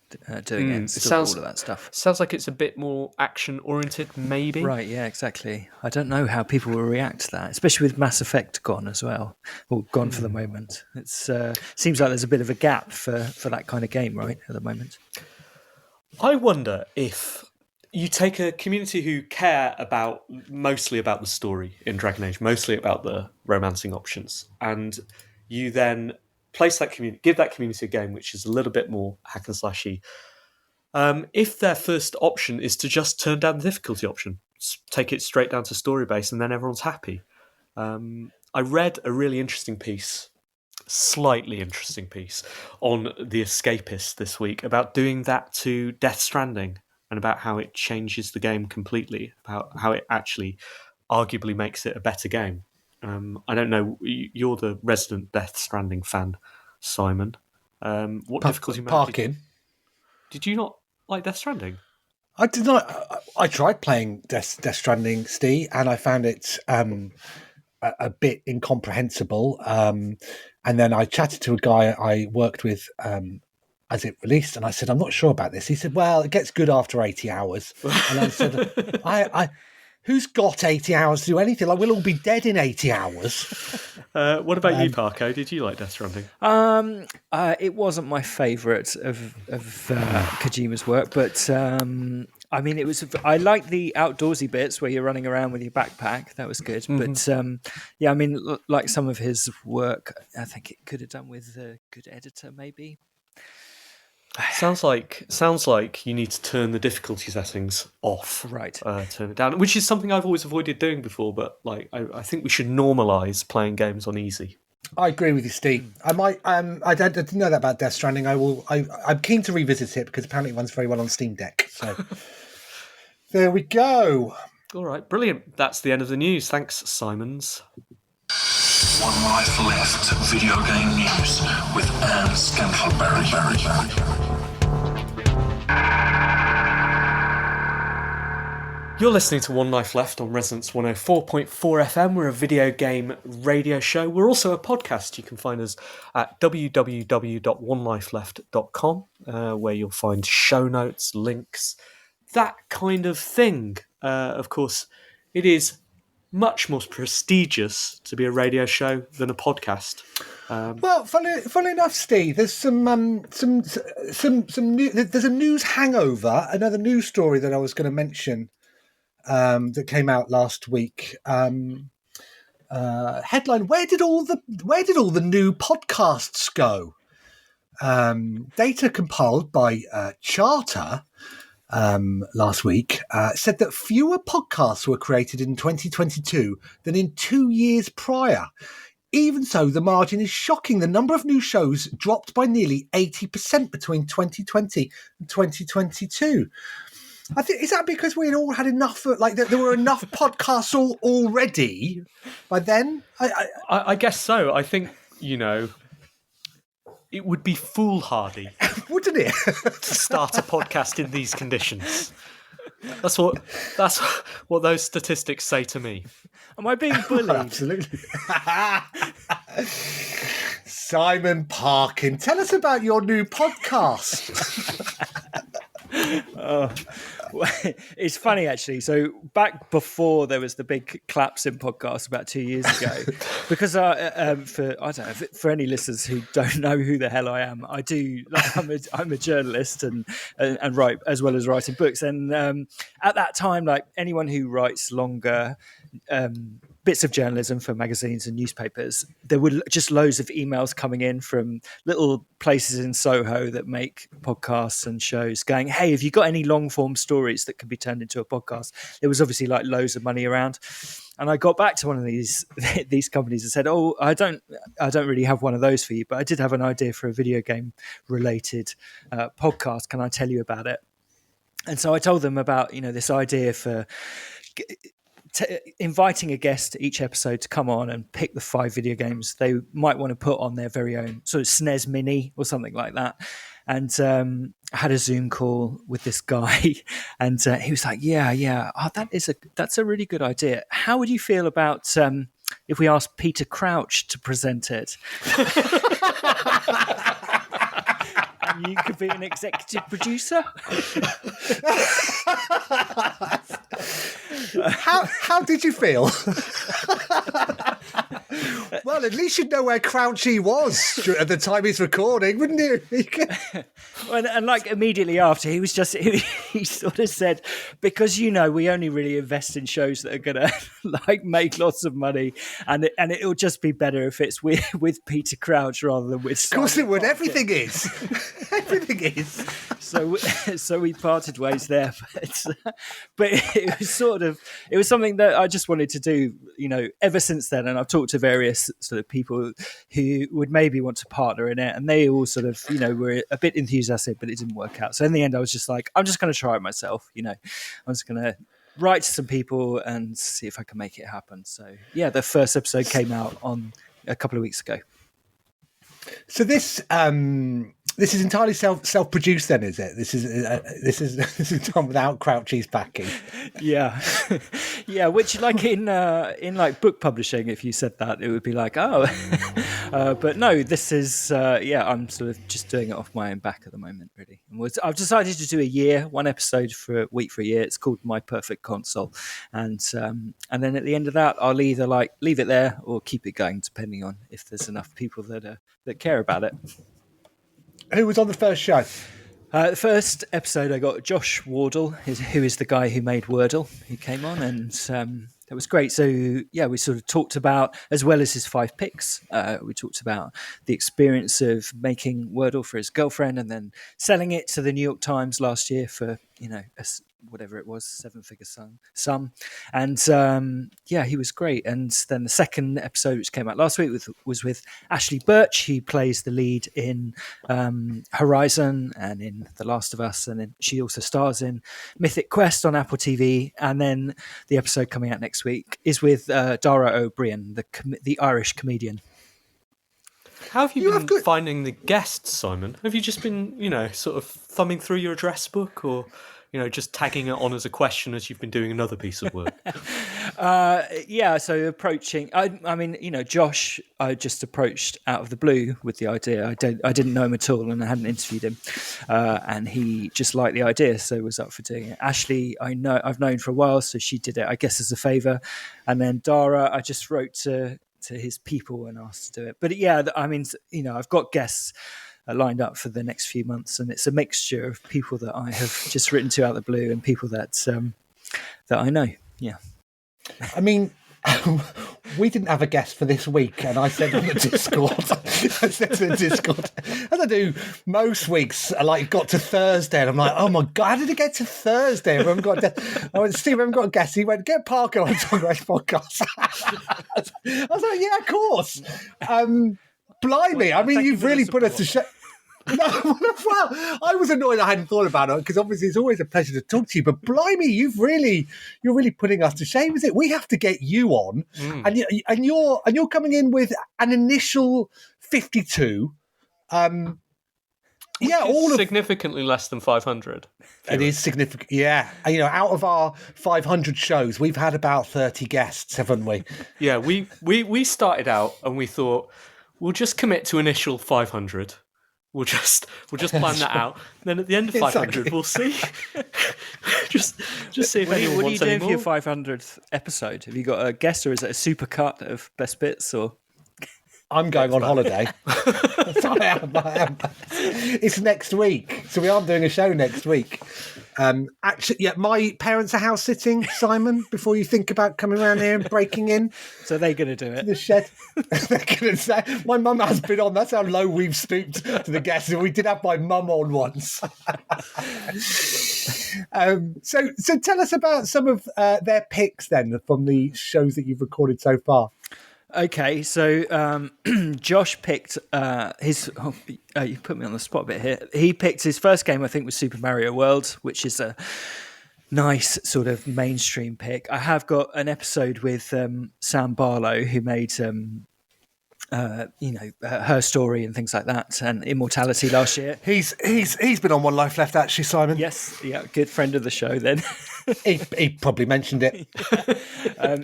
doing it. It's still all of that stuff. Sounds like it's a bit more action oriented, maybe. Right? Yeah, exactly. I don't know how people will react to that, especially with Mass Effect gone as well, or gone for the moment. It's seems like there's a bit of a gap for that kind of game, right, at the moment. I wonder if you take a community who care mostly about the story in Dragon Age, mostly about the romancing options, and you then give that community a game which is a little bit more hack and slashy. If their first option is to just turn down the difficulty option, take it straight down to story base, and then everyone's happy. I read a really slightly interesting piece on The Escapist this week about doing that to Death Stranding, and about how it changes the game completely, about how it actually arguably makes it a better game. I don't know, you're the resident Death Stranding fan, Simon. What difficulty mode Parkin. Did you not like Death Stranding? I did not. I tried playing Death Stranding, Steve, and I found it a bit incomprehensible. And then I chatted to a guy I worked with as it released, and I said, I'm not sure about this. He said, well, it gets good after 80 hours. And I said, who's got 80 hours to do anything? Like, we'll all be dead in 80 hours. What about you, Parko? Did you like Death Stranding? It wasn't my favourite of Kojima's work, but I mean, it was. I liked the outdoorsy bits where you're running around with your backpack. That was good. Mm-hmm. But yeah, I mean, like some of his work, I think it could have done with a good editor, maybe. Sounds like you need to turn the difficulty settings off, right? Turn it down, which is something I've always avoided doing before. But like, I think we should normalise playing games on easy. I agree with you, Steve. I might. I didn't know that about Death Stranding. I'm keen to revisit it because apparently it runs very well on Steam Deck. So there we go. All right, brilliant. That's the end of the news. Thanks, Simons. One Life Left video game news with Anne Scantleberry. You're listening to One Life Left on Resonance 104.4 FM. We're a video game radio show. We're also a podcast. You can find us at www.onelifeleft.com, where you'll find show notes, links, that kind of thing. Of course, it is much more prestigious to be a radio show than a podcast. Well, funnily enough, Steve, there's some new, there's a news hangover. Another news story that I was going to mention that came out last week. Headline: Where did all the new podcasts go? Data compiled by Charter last week said that fewer podcasts were created in 2022 than in 2 years prior. Even so, the margin is shocking. The number of new shows dropped by nearly 80% between 2020 and 2022. I think, is that because we had all had enough, like there were enough podcasts already by then? I guess so. I think, it would be foolhardy, wouldn't it, to start a podcast in these conditions. That's what those statistics say to me. Am I being bullied? Absolutely. Simon Parkin, tell us about your new podcast. It's funny actually. So back before there was the big Collapsing podcast about 2 years ago, because for any listeners who don't know who the hell I am, I'm a journalist and write as well as writing books. And at that time, like anyone who writes longer bits of journalism for magazines and newspapers, there were just loads of emails coming in from little places in Soho that make podcasts and shows going, hey, have you got any long form stories that could be turned into a podcast? There was obviously like loads of money around. And I got back to one of these companies and said, oh, I don't really have one of those for you, but I did have an idea for a video game related podcast. Can I tell you about it? And so I told them about, this idea for inviting a guest each episode to come on and pick the 5 video games they might want to put on their very own sort of SNES Mini or something like that. And I had a Zoom call with this guy, and he was like, "Yeah, that's a really good idea. How would you feel about if we asked Peter Crouch to present it?" And you could be an executive producer. How did you feel? Well, at least you'd know where Crouchy was at the time he's recording, wouldn't you? And like immediately after, he was just he sort of said, because we only really invest in shows that are gonna like make lots of money, and it'll just be better if it's with Peter Crouch rather than with. Of course, it would. Parkin. Everything is. Everything is. So we parted ways there, but it was something that I just wanted to do, ever since then. And I've talked to various sort of people who would maybe want to partner in it, and they all sort of, were a bit enthusiastic, but it didn't work out. So in the end, I was just like, I'm just going to try it myself. I'm just going to write to some people and see if I can make it happen. So yeah, the first episode came out on a couple of weeks ago. So this is entirely self-produced, then, is it? This is done without Crouchy's backing. Yeah, yeah. Which, like in like book publishing, if you said that, it would be like, oh, but no. This is I'm sort of just doing it off my own back at the moment, really. I've decided to do one episode for a week for a year. It's called My Perfect ConsOLL, and then at the end of that, I'll either like leave it there or keep it going, depending on if there's enough people that care about it. Who was on the first show? The first episode, I got Josh Wardle, who is the guy who made Wordle. He came on, and that was great. So, yeah, we sort of talked about, as well as his 5 picks, we talked about the experience of making Wordle for his girlfriend and then selling it to the New York Times last year for, whatever it was, 7-figure sum. And he was great. And then the second episode, which came out last week, was with Ashley Birch, who plays the lead in Horizon and in The Last of Us. And then she also stars in Mythic Quest on Apple TV. And then the episode coming out next week is with Dara O'Brien, the Irish comedian. How have you been finding the guests, Simon? Have you just been, sort of thumbing through your address book, or, just tagging it on as a question as you've been doing another piece of work? So approaching, I mean, Josh, I just approached out of the blue with the idea. I didn't know him at all, and I hadn't interviewed him, and he just liked the idea, so was up for doing it. Ashley, I've known for a while, so she did it, I guess, as a favour. And then Dara, I just wrote to his people and asked to do it. But yeah, I mean, I've got guests lined up for the next few months, and it's a mixture of people that I have just written to out of the blue and people that I know. Yeah. I mean, we didn't have a guest for this week, and I said on the Discord, as I do most weeks, I got to Thursday, and I'm like, oh my God, how did it get to Thursday? I went, Steve, we haven't got a guest. He went, get Parkin on Talk About Podcast. I was like, yeah, of course. Blimey, I mean, you've really put us to shame. No, well, I was annoyed I hadn't thought about it, because obviously it's always a pleasure to talk to you. But blimey, you're really putting us to shame. Is it? We have to get you on, and you're coming in with an initial 52. Significantly less than 500. It is significant, yeah. Out of our 500 shows, we've had about 30 guests, haven't we? Yeah, we started out and we thought we'll just commit to initial 500. We'll just plan that out. Then at the end of 500, we'll see. just see if anyone what are you wants doing any for your more. 500th episode? Have you got a guest, or is it a super cut of best bits? Or I'm going on holiday. So I am. It's next week, so we aren't doing a show next week. Actually, yeah, my parents are house sitting, Simon, before you think about coming around here and breaking in. so they're going to do it. The shed. They're going to say, my mum has been on. That's how low we've stooped to the guests. We did have my mum on once. So tell us about some of their picks then from the shows that you've recorded so far. Okay, so Josh picked his. You put me on the spot a bit here. He picked his first game, I think, was Super Mario World, which is a nice sort of mainstream pick. I have got an episode with Sam Barlow, who made Her Story and things like that, and Immortality last year. He's been on One Life Left, actually, Simon. Yes, yeah, good friend of the show then. He probably mentioned it.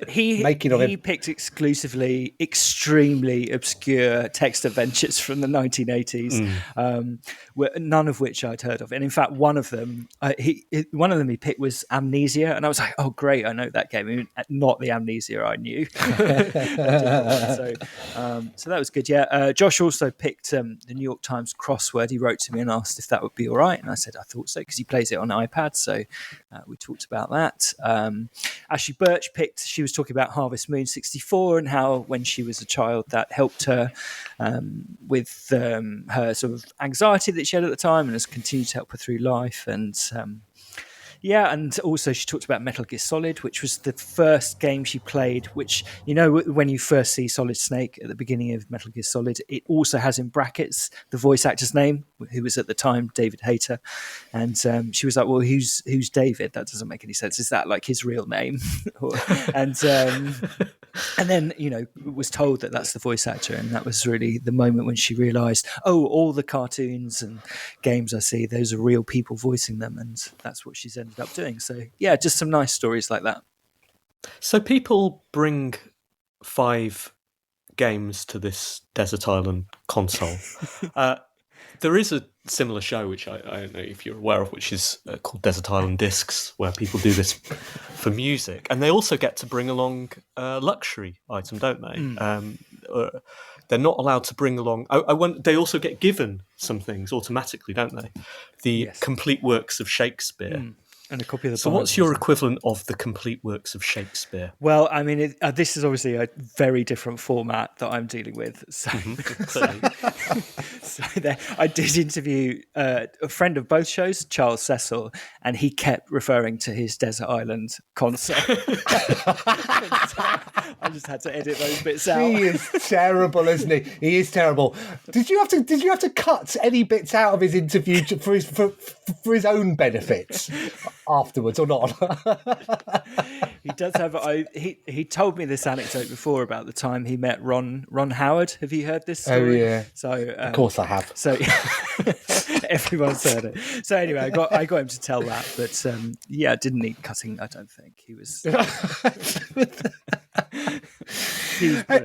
He picked exclusively extremely obscure text adventures from the 1980s, none of which I'd heard of. And in fact, one of them he picked was Amnesia, and I was like, "Oh, great! I know that game." I mean, not the Amnesia I knew. So that was good. Yeah, Josh also picked the New York Times crossword. He wrote to me and asked if that would be all right, and I said I thought so because he plays it on iPad. So we talked about that. Ashley Birch picked. She was talking about Harvest Moon 64 and how when she was a child that helped her with her sort of anxiety that she had at the time and has continued to help her through life. And and also she talked about Metal Gear Solid, which was the first game she played, which, you know, when you first see Solid Snake at the beginning of Metal Gear Solid, it also has in brackets the voice actor's name, who was at the time David Hayter. And she was like, well, who's David? That doesn't make any sense. Is that like his real name? And then, you know, was told that that's the voice actor. And that was really the moment when she realised, oh, all the cartoons and games I see, those are real people voicing them. And that's what she's ended up doing. So, yeah, just some nice stories like that. So people bring 5 games to this desert island console. There is a similar show, which I don't know if you're aware of, which is called Desert Island Discs, where people do this for music. And they also get to bring along a luxury item, don't they? They're not allowed to bring along... they also get given some things automatically, don't they? The complete works of Shakespeare. And a copy of the So Bible, what's your equivalent of the complete works of Shakespeare? Well, I mean, this is obviously a very different format that I'm dealing with. So, I did interview a friend of both shows, Charles Cecil, and he kept referring to his Desert Island console. I just had to edit those bits out. He is terrible, isn't he? He is terrible. Did you have to cut any bits out of his interview for his own benefits afterwards, or not? He does have. He told me this anecdote before about the time he met Ron Howard. Have you heard this story? Oh yeah. So of course I have. So everyone's heard it. So anyway, I got him to tell that, but didn't need cutting. I don't think he was.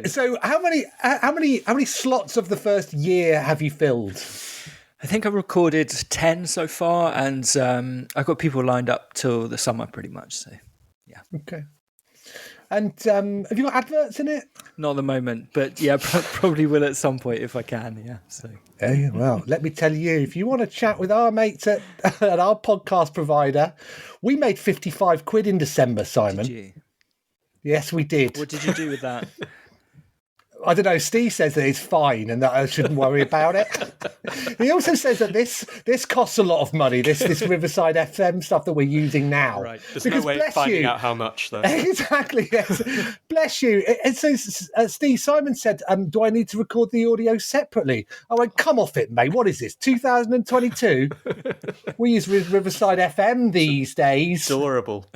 So how many slots of the first year have you filled? I think I've recorded 10 so far, and I've got people lined up till the summer pretty much. So, yeah. Okay. And have you got adverts in it? Not at the moment, but yeah, probably will at some point if I can. Yeah. So. Oh, well, let me tell you, if you want to chat with our mates at our podcast provider, we made 55 quid in December, Simon. Did you? Yes, we did. What did you do with that? I don't know. Steve says that it's fine and that I shouldn't worry about it. He also says that this costs a lot of money. This Riverside FM stuff that we're using now. Right. There's no way of finding out how much, though. Exactly. Yes. Bless you. It says, Steve, Simon said, "Do I need to record the audio separately?" I went, "Come off it, mate. What is this? 2022? We use Riverside FM these days. Adorable,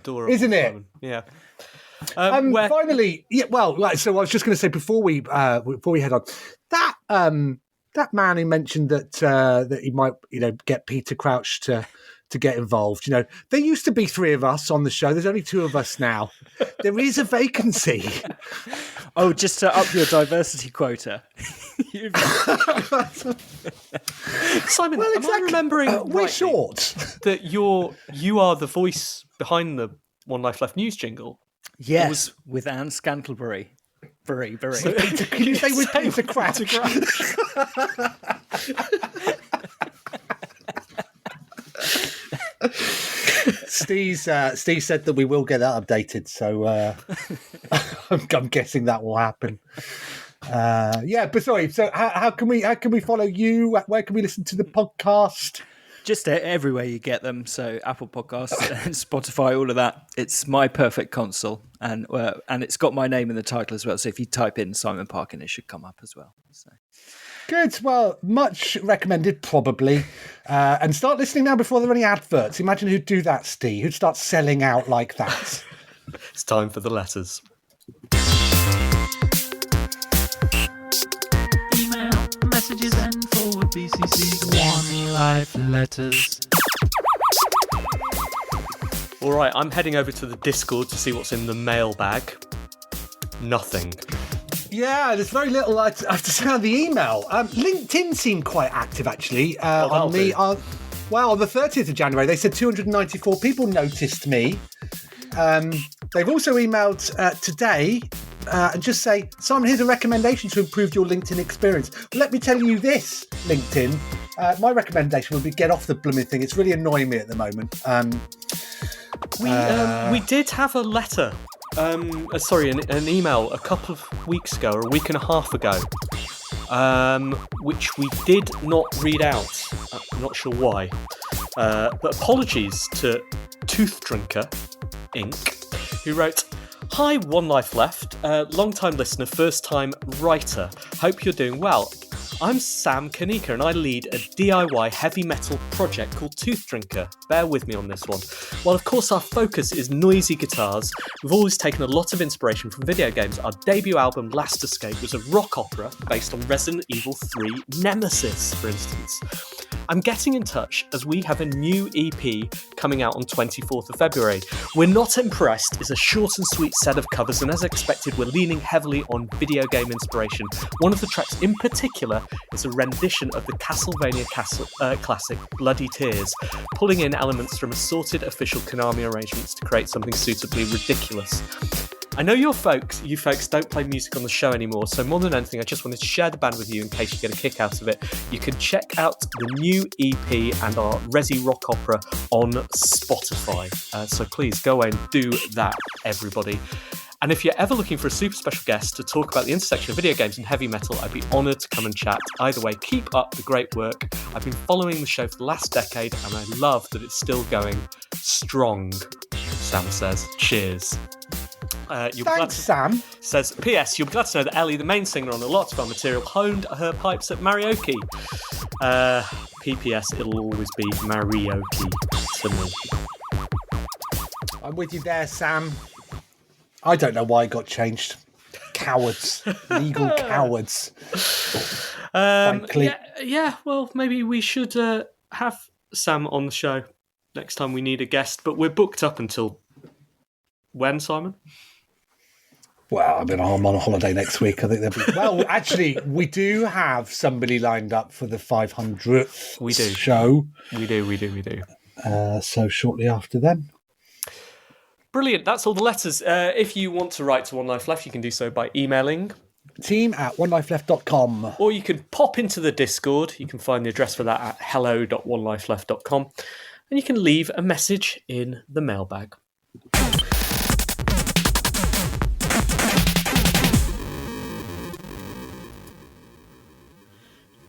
isn't it? Simon. Yeah. Finally, yeah. Well, right, so I was just going to say before we head on, that man who mentioned that he might, get Peter Crouch to get involved. There used to be 3 of us on the show. There's only 2 of us now. There is a vacancy. Oh, just to up your diversity quota. Simon, am I remembering we're rightly short. that you are the voice behind the One Life Left news jingle? Yes, with Anne Scantlebury. Very. Can you say with Peter Crouch? Steve said that we will get that updated, so I'm guessing that will happen. But sorry. So how can we follow you? Where can we listen to the podcast? Just everywhere you get them. So Apple Podcasts and Spotify, all of that. It's My Perfect ConsOLL, and it's got my name in the title as well. So if you type in Simon Parkin, it should come up as well. So. Good. Well, much recommended, probably. And start listening now before there are any adverts. Imagine who'd do that, Steve. Who'd start selling out like that. It's time for the letters. Email, messages, and forward BCC. One Life letters. All right, I'm heading over to the Discord to see what's in the mailbag. Nothing. Yeah, there's very little I have to say on the email. LinkedIn seemed quite active, actually. On the 30th of January, they said 294 people noticed me. They've also emailed today and just say, Simon, here's a recommendation to improve your LinkedIn experience. Well, let me tell you this, LinkedIn. My recommendation would be get off the blooming thing. It's really annoying me at the moment. We did have a letter. An email a couple of weeks ago, or a week and a half ago, which we did not read out. I'm not sure why. But apologies to Tooth Drinker Inc., who wrote, "Hi, One Life Left, long-time listener, first-time writer. Hope you're doing well. I'm Sam Kanika and I lead a DIY heavy metal project called Tooth Drinker. Bear with me on this one. While of course our focus is noisy guitars, we've always taken a lot of inspiration from video games. Our debut album, Last Escape, was a rock opera based on Resident Evil 3 Nemesis, for instance. I'm getting in touch as we have a new EP coming out on 24th of February. We're Not Impressed is a short and sweet set of covers, and as expected, we're leaning heavily on video game inspiration. One of the tracks in particular is a rendition of the Castlevania classic Bloody Tears, pulling in elements from assorted official Konami arrangements to create something suitably ridiculous. I know you folks don't play music on the show anymore, so more than anything, I just wanted to share the band with you in case you get a kick out of it. You can check out the new EP and our Resi Rock Opera on Spotify. So please go away and do that, everybody. And if you're ever looking for a super special guest to talk about the intersection of video games and heavy metal, I'd be honoured to come and chat. Either way, keep up the great work. I've been following the show for the last decade, and I love that it's still going strong, Sam says. Cheers. Thanks, Sam. Says, P.S. You'll be glad to know that Ellie, the main singer on a lot of our material, honed her pipes at Maraoke. P.P.S. It'll always be Maraoke to me. I'm with you there, Sam. I don't know why it got changed. Cowards. Legal cowards. Yeah, well, maybe we should have Sam on the show next time we need a guest, but we're booked up until when, Simon? Well, I'm on a holiday next week. I think there'll be... Well, actually, we do have somebody lined up for the 500th show. We do. So shortly after then. Brilliant. That's all the letters. If you want to write to One Life Left, you can do so by emailing team@onelifeleft.com. Or you can pop into the Discord. You can find the address for that at hello.onelifeleft.com. And you can leave a message in the mailbag.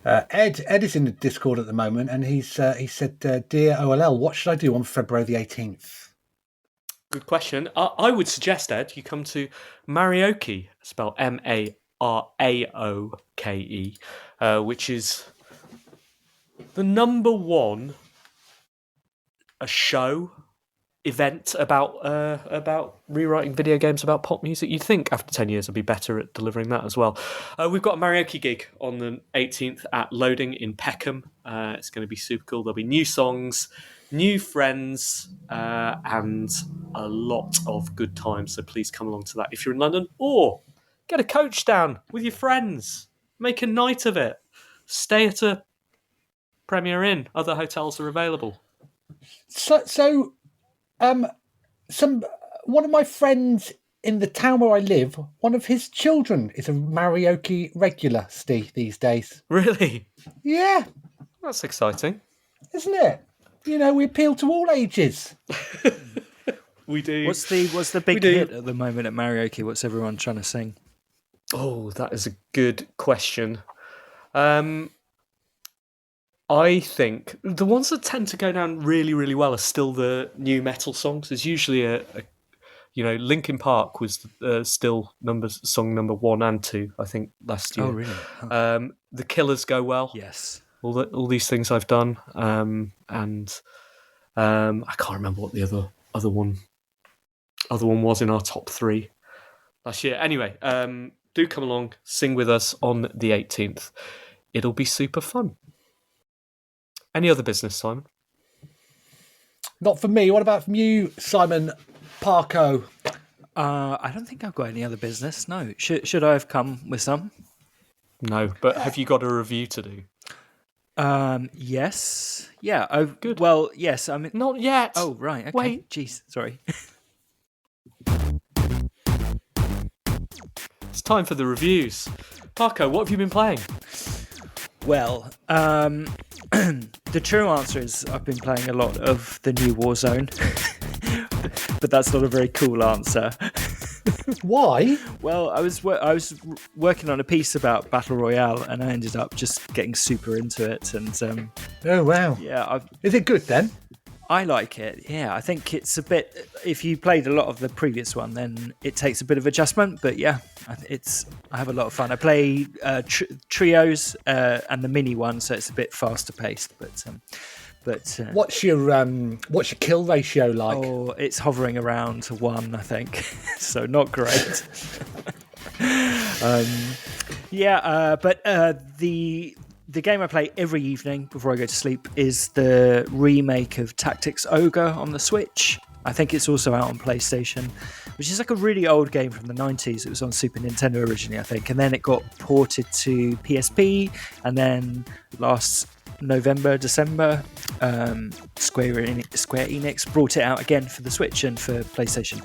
Ed is in the Discord at the moment, and he said, "Dear OLL, what should I do on February the 18th?" Good question. I would suggest, Ed, you come to Maraoke, spelled Maraoke, which is the number one event about rewriting video games about pop music. You'd think after 10 years I'd be better at delivering that as well. We've got a Maraoke gig on the 18th at Loading in Peckham. It's going to be super cool. There'll be new songs, new friends, and a lot of good times. So please come along to that if you're in London, or Get a coach down with your friends. Make a night of it. Stay at a Premier Inn. Other hotels are available. So, one of my friends in the town where I live, one of his children is a Maraoke regular, Steve, these days. Really? Yeah, That's exciting. isn't it? You know, we appeal to all ages. We do. What's the big hit at the moment at Maraoke? What's everyone trying to sing? Oh, that is a good question. I think the ones that tend to go down really, really well are still the new metal songs. There's usually Linkin Park was still song number 1 and 2, I think, last year. Oh, really? Huh. The Killers go well. Yes. All these things I've done, and I can't remember what the other one was in our top 3 last year. Anyway, do come along, sing with us on the 18th. It'll be super fun. Any other business, Simon? Not for me. What about from you, Simon Parko? I don't think I've got any other business. No. Should I have come with some? No, but have you got a review to do? Yes. Yeah. Oh, good. Well, yes. I mean, not yet. Oh, right. Okay. Wait. Jeez. Sorry. It's time for the reviews. Parko, what have you been playing? Well, the true answer is I've been playing a lot of the new Warzone, but that's not a very cool answer. Why? Well, I was working on a piece about Battle Royale, and I ended up just getting super into it. And Oh, wow. yeah, Is it good then? I like it. Yeah, I think it's a bit. If you played a lot of the previous one, then it takes a bit of adjustment. But yeah, I have a lot of fun. I play trios and the mini one, so it's a bit faster paced. But What's your kill ratio like? oh, it's hovering around 1, I think. So not great. But the game I play every evening before I go to sleep is the remake of Tactics Ogre on the Switch. I think it's also out on PlayStation, which is like a really old game from the 90s. It was on Super Nintendo originally, I think, and then it got ported to PSP, and then last December, Square Enix brought it out again for the Switch and for PlayStation.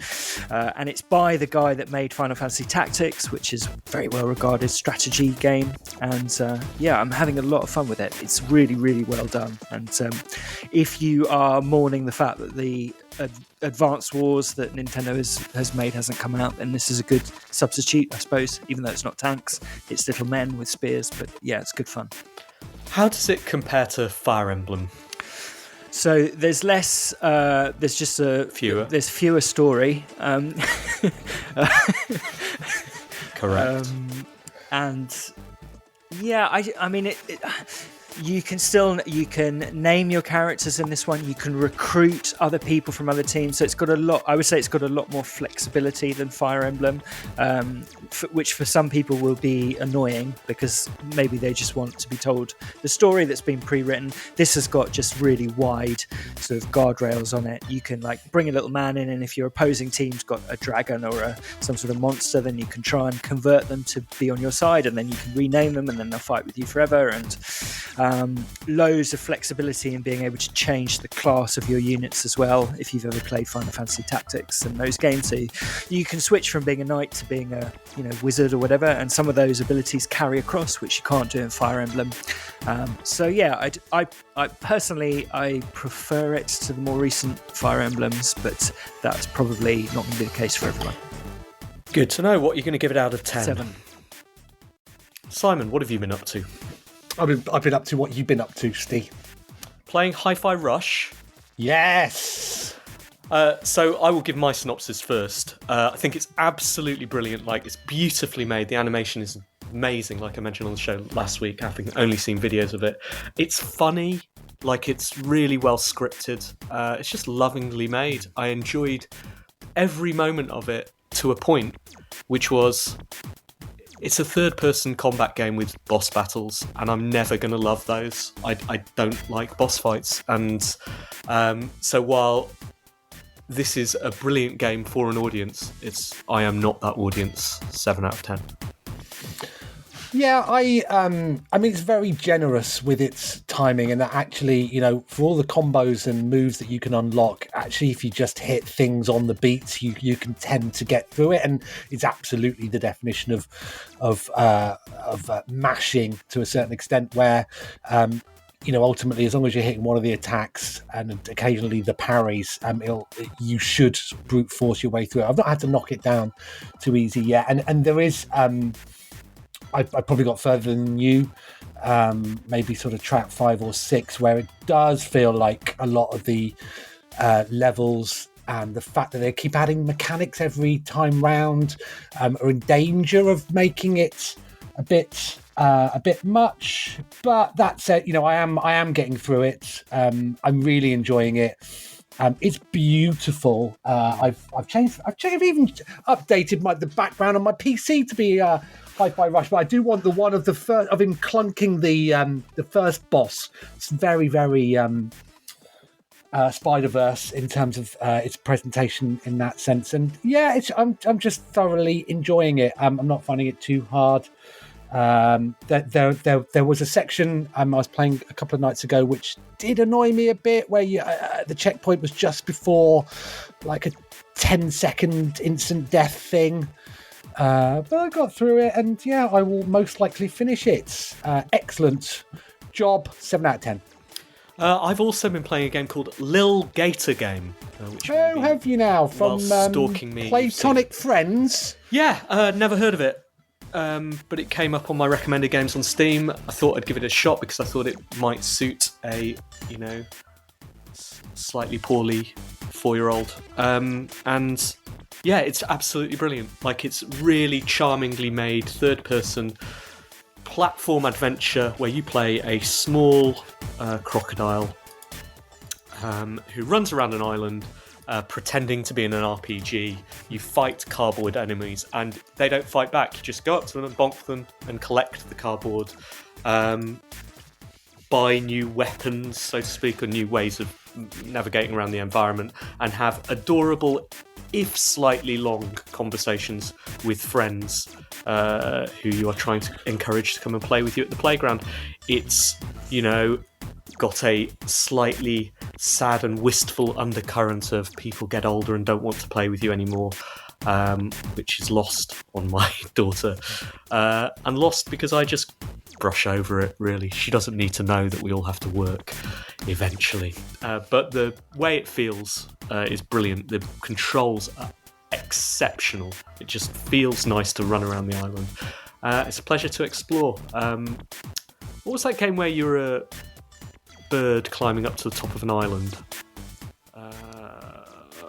And it's by the guy that made Final Fantasy Tactics, which is a very well regarded strategy game. And I'm having a lot of fun with it. It's really, really well done. And if you are mourning the fact that the Advance Wars that Nintendo has made hasn't come out, then this is a good substitute, I suppose, even though it's not tanks. It's little men with spears, but yeah, it's good fun. How does it compare to Fire Emblem? So there's less. There's just fewer. There's fewer story. Correct. And yeah, I mean it. You can name your characters in this one. You can recruit other people from other teams. So it's got a lot. I would say it's got a lot more flexibility than Fire Emblem, which for some people will be annoying because maybe they just want to be told the story that's been pre-written. This has got just really wide sort of guardrails on it. You can like bring a little man in, and if your opposing team's got a dragon or some sort of monster, then you can try and convert them to be on your side, and then you can rename them, and then they'll fight with you forever. And loads of flexibility in being able to change the class of your units as well if you've ever played Final Fantasy Tactics and those games. So you can switch from being a knight to being a wizard or whatever, and some of those abilities carry across, which you can't do in Fire Emblem. So yeah, I personally I prefer it to the more recent Fire Emblems, but that's probably not going to be the case for everyone. Good to know. What you're going to give it out of 10? 7. Simon, what have you been up to? I've been up to what you've been up to, Steve. Playing Hi-Fi Rush. Yes. So I will give my synopsis first. I think it's absolutely brilliant. Like, it's beautifully made. The animation is amazing, like I mentioned on the show last week, having only seen videos of it. It's funny. Like, it's really well scripted. It's just lovingly made. I enjoyed every moment of it to a point, which was... It's a third-person combat game with boss battles, and I'm never going to love those. I don't like boss fights, and so while this is a brilliant game for an audience. I am not that audience. 7 out of 10. Yeah, I mean, it's very generous with its timing, and that actually, you know, for all the combos and moves that you can unlock, actually, if you just hit things on the beats, you can tend to get through it, and it's absolutely the definition of mashing to a certain extent, where you know, ultimately, as long as you're hitting one of the attacks and occasionally the parries, you should brute force your way through it. I've not had to knock it down too easy yet, and there is. I probably got further than you, maybe sort of track 5 or 6, where it does feel like a lot of the levels and the fact that they keep adding mechanics every time round are in danger of making it a bit much. But that said, you know, I am getting through it. I'm really enjoying it. It's beautiful. I've even updated the background on my PC to be Hi-Fi Rush, but I do want the one of him clunking the first boss. It's very, very Spider-Verse in terms of its presentation in that sense. And yeah, I'm just thoroughly enjoying it. I'm not finding it too hard. There was a section I was playing a couple of nights ago which did annoy me a bit, where the checkpoint was just before like a 10-second instant death thing. But I got through it, and yeah, I will most likely finish it. Excellent job, 7 out of 10. I've also been playing a game called Lil Gator Game. Which have you now? From stalking me, Platonic Friends? Yeah, never heard of it. But it came up on my recommended games on Steam. I thought I'd give it a shot because I thought it might suit a, you know, slightly poorly 4-year-old. And yeah, it's absolutely brilliant. Like, it's really charmingly made third-person platform adventure where you play a small crocodile who runs around an island pretending to be in an RPG. You fight cardboard enemies, and they don't fight back. You just go up to them and bonk them and collect the cardboard. Buy new weapons, so to speak, or new ways of navigating around the environment, and have adorable, if slightly long, conversations with friends who you are trying to encourage to come and play with you at the playground. It's, you know, got a slightly sad and wistful undercurrent of people get older and don't want to play with you anymore, which is lost on my daughter. And lost because I just brush over it, really. She doesn't need to know that we all have to work eventually. But the way it feels is brilliant. The controls are exceptional. It just feels nice to run around the island. It's a pleasure to explore. What was that game where you're a bird climbing up to the top of an island?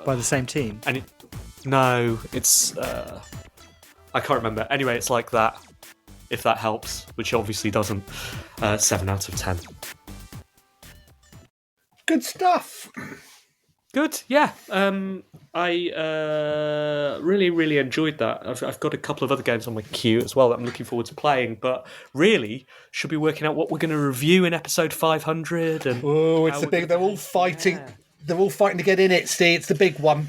By the same team? And it's I can't remember. Anyway, it's like that, if that helps, which obviously doesn't. 7 out of 10. Good stuff. Good, yeah. I really, really enjoyed that. I've got a couple of other games on my queue as well that I'm looking forward to playing, but really should be working out what we're going to review in episode 500. And it's the big. They're all fighting. Yeah. They're all fighting to get in it. Steve, it's the big one.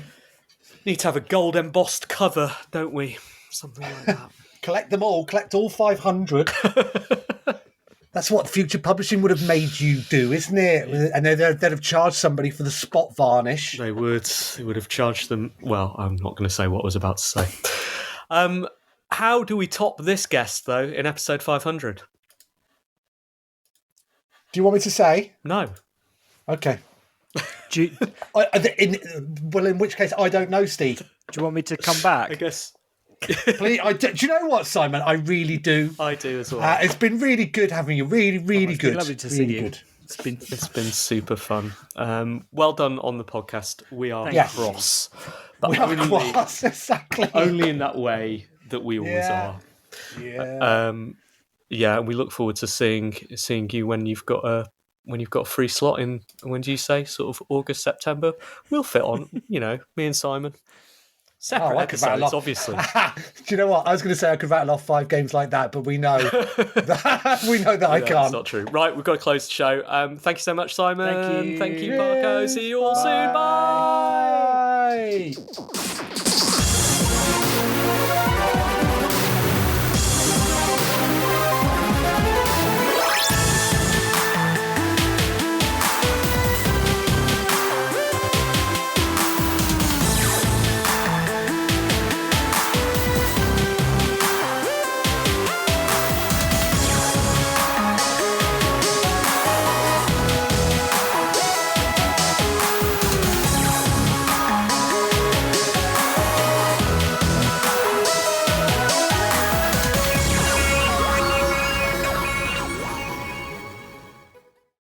Need to have a gold embossed cover, don't we? Something like that. Collect them all. Collect all 500. That's what future publishing would have made you do, isn't it? And they'd have charged somebody for the spot varnish. They would. They would have charged them. Well, I'm not going to say what I was about to say. How do we top this guest, though, in episode 500? Do you want me to say? No. Okay. In which case, I don't know, Steve. Do you want me to come back? I guess. Please, do you know what, Simon? I really do. I do as well. It's been really good having you. Really, really good. Been lovely to see you. Good. It's been super fun. Well done on the podcast. We are cross. But we are cross, exactly. Only in that way that we always are. Yeah. And we look forward to seeing you when you've got a free slot in. When do you say? Sort of August, September. We'll fit on. You know, me and Simon. Separate episodes, obviously. Do you know what? I was going to say I could rattle off 5 games like that, but we know that I can't. That's not true. Right, we've got to close the show. Thank you so much, Simon. Thank you. Thank you, Parko. See you all soon. Bye. Bye.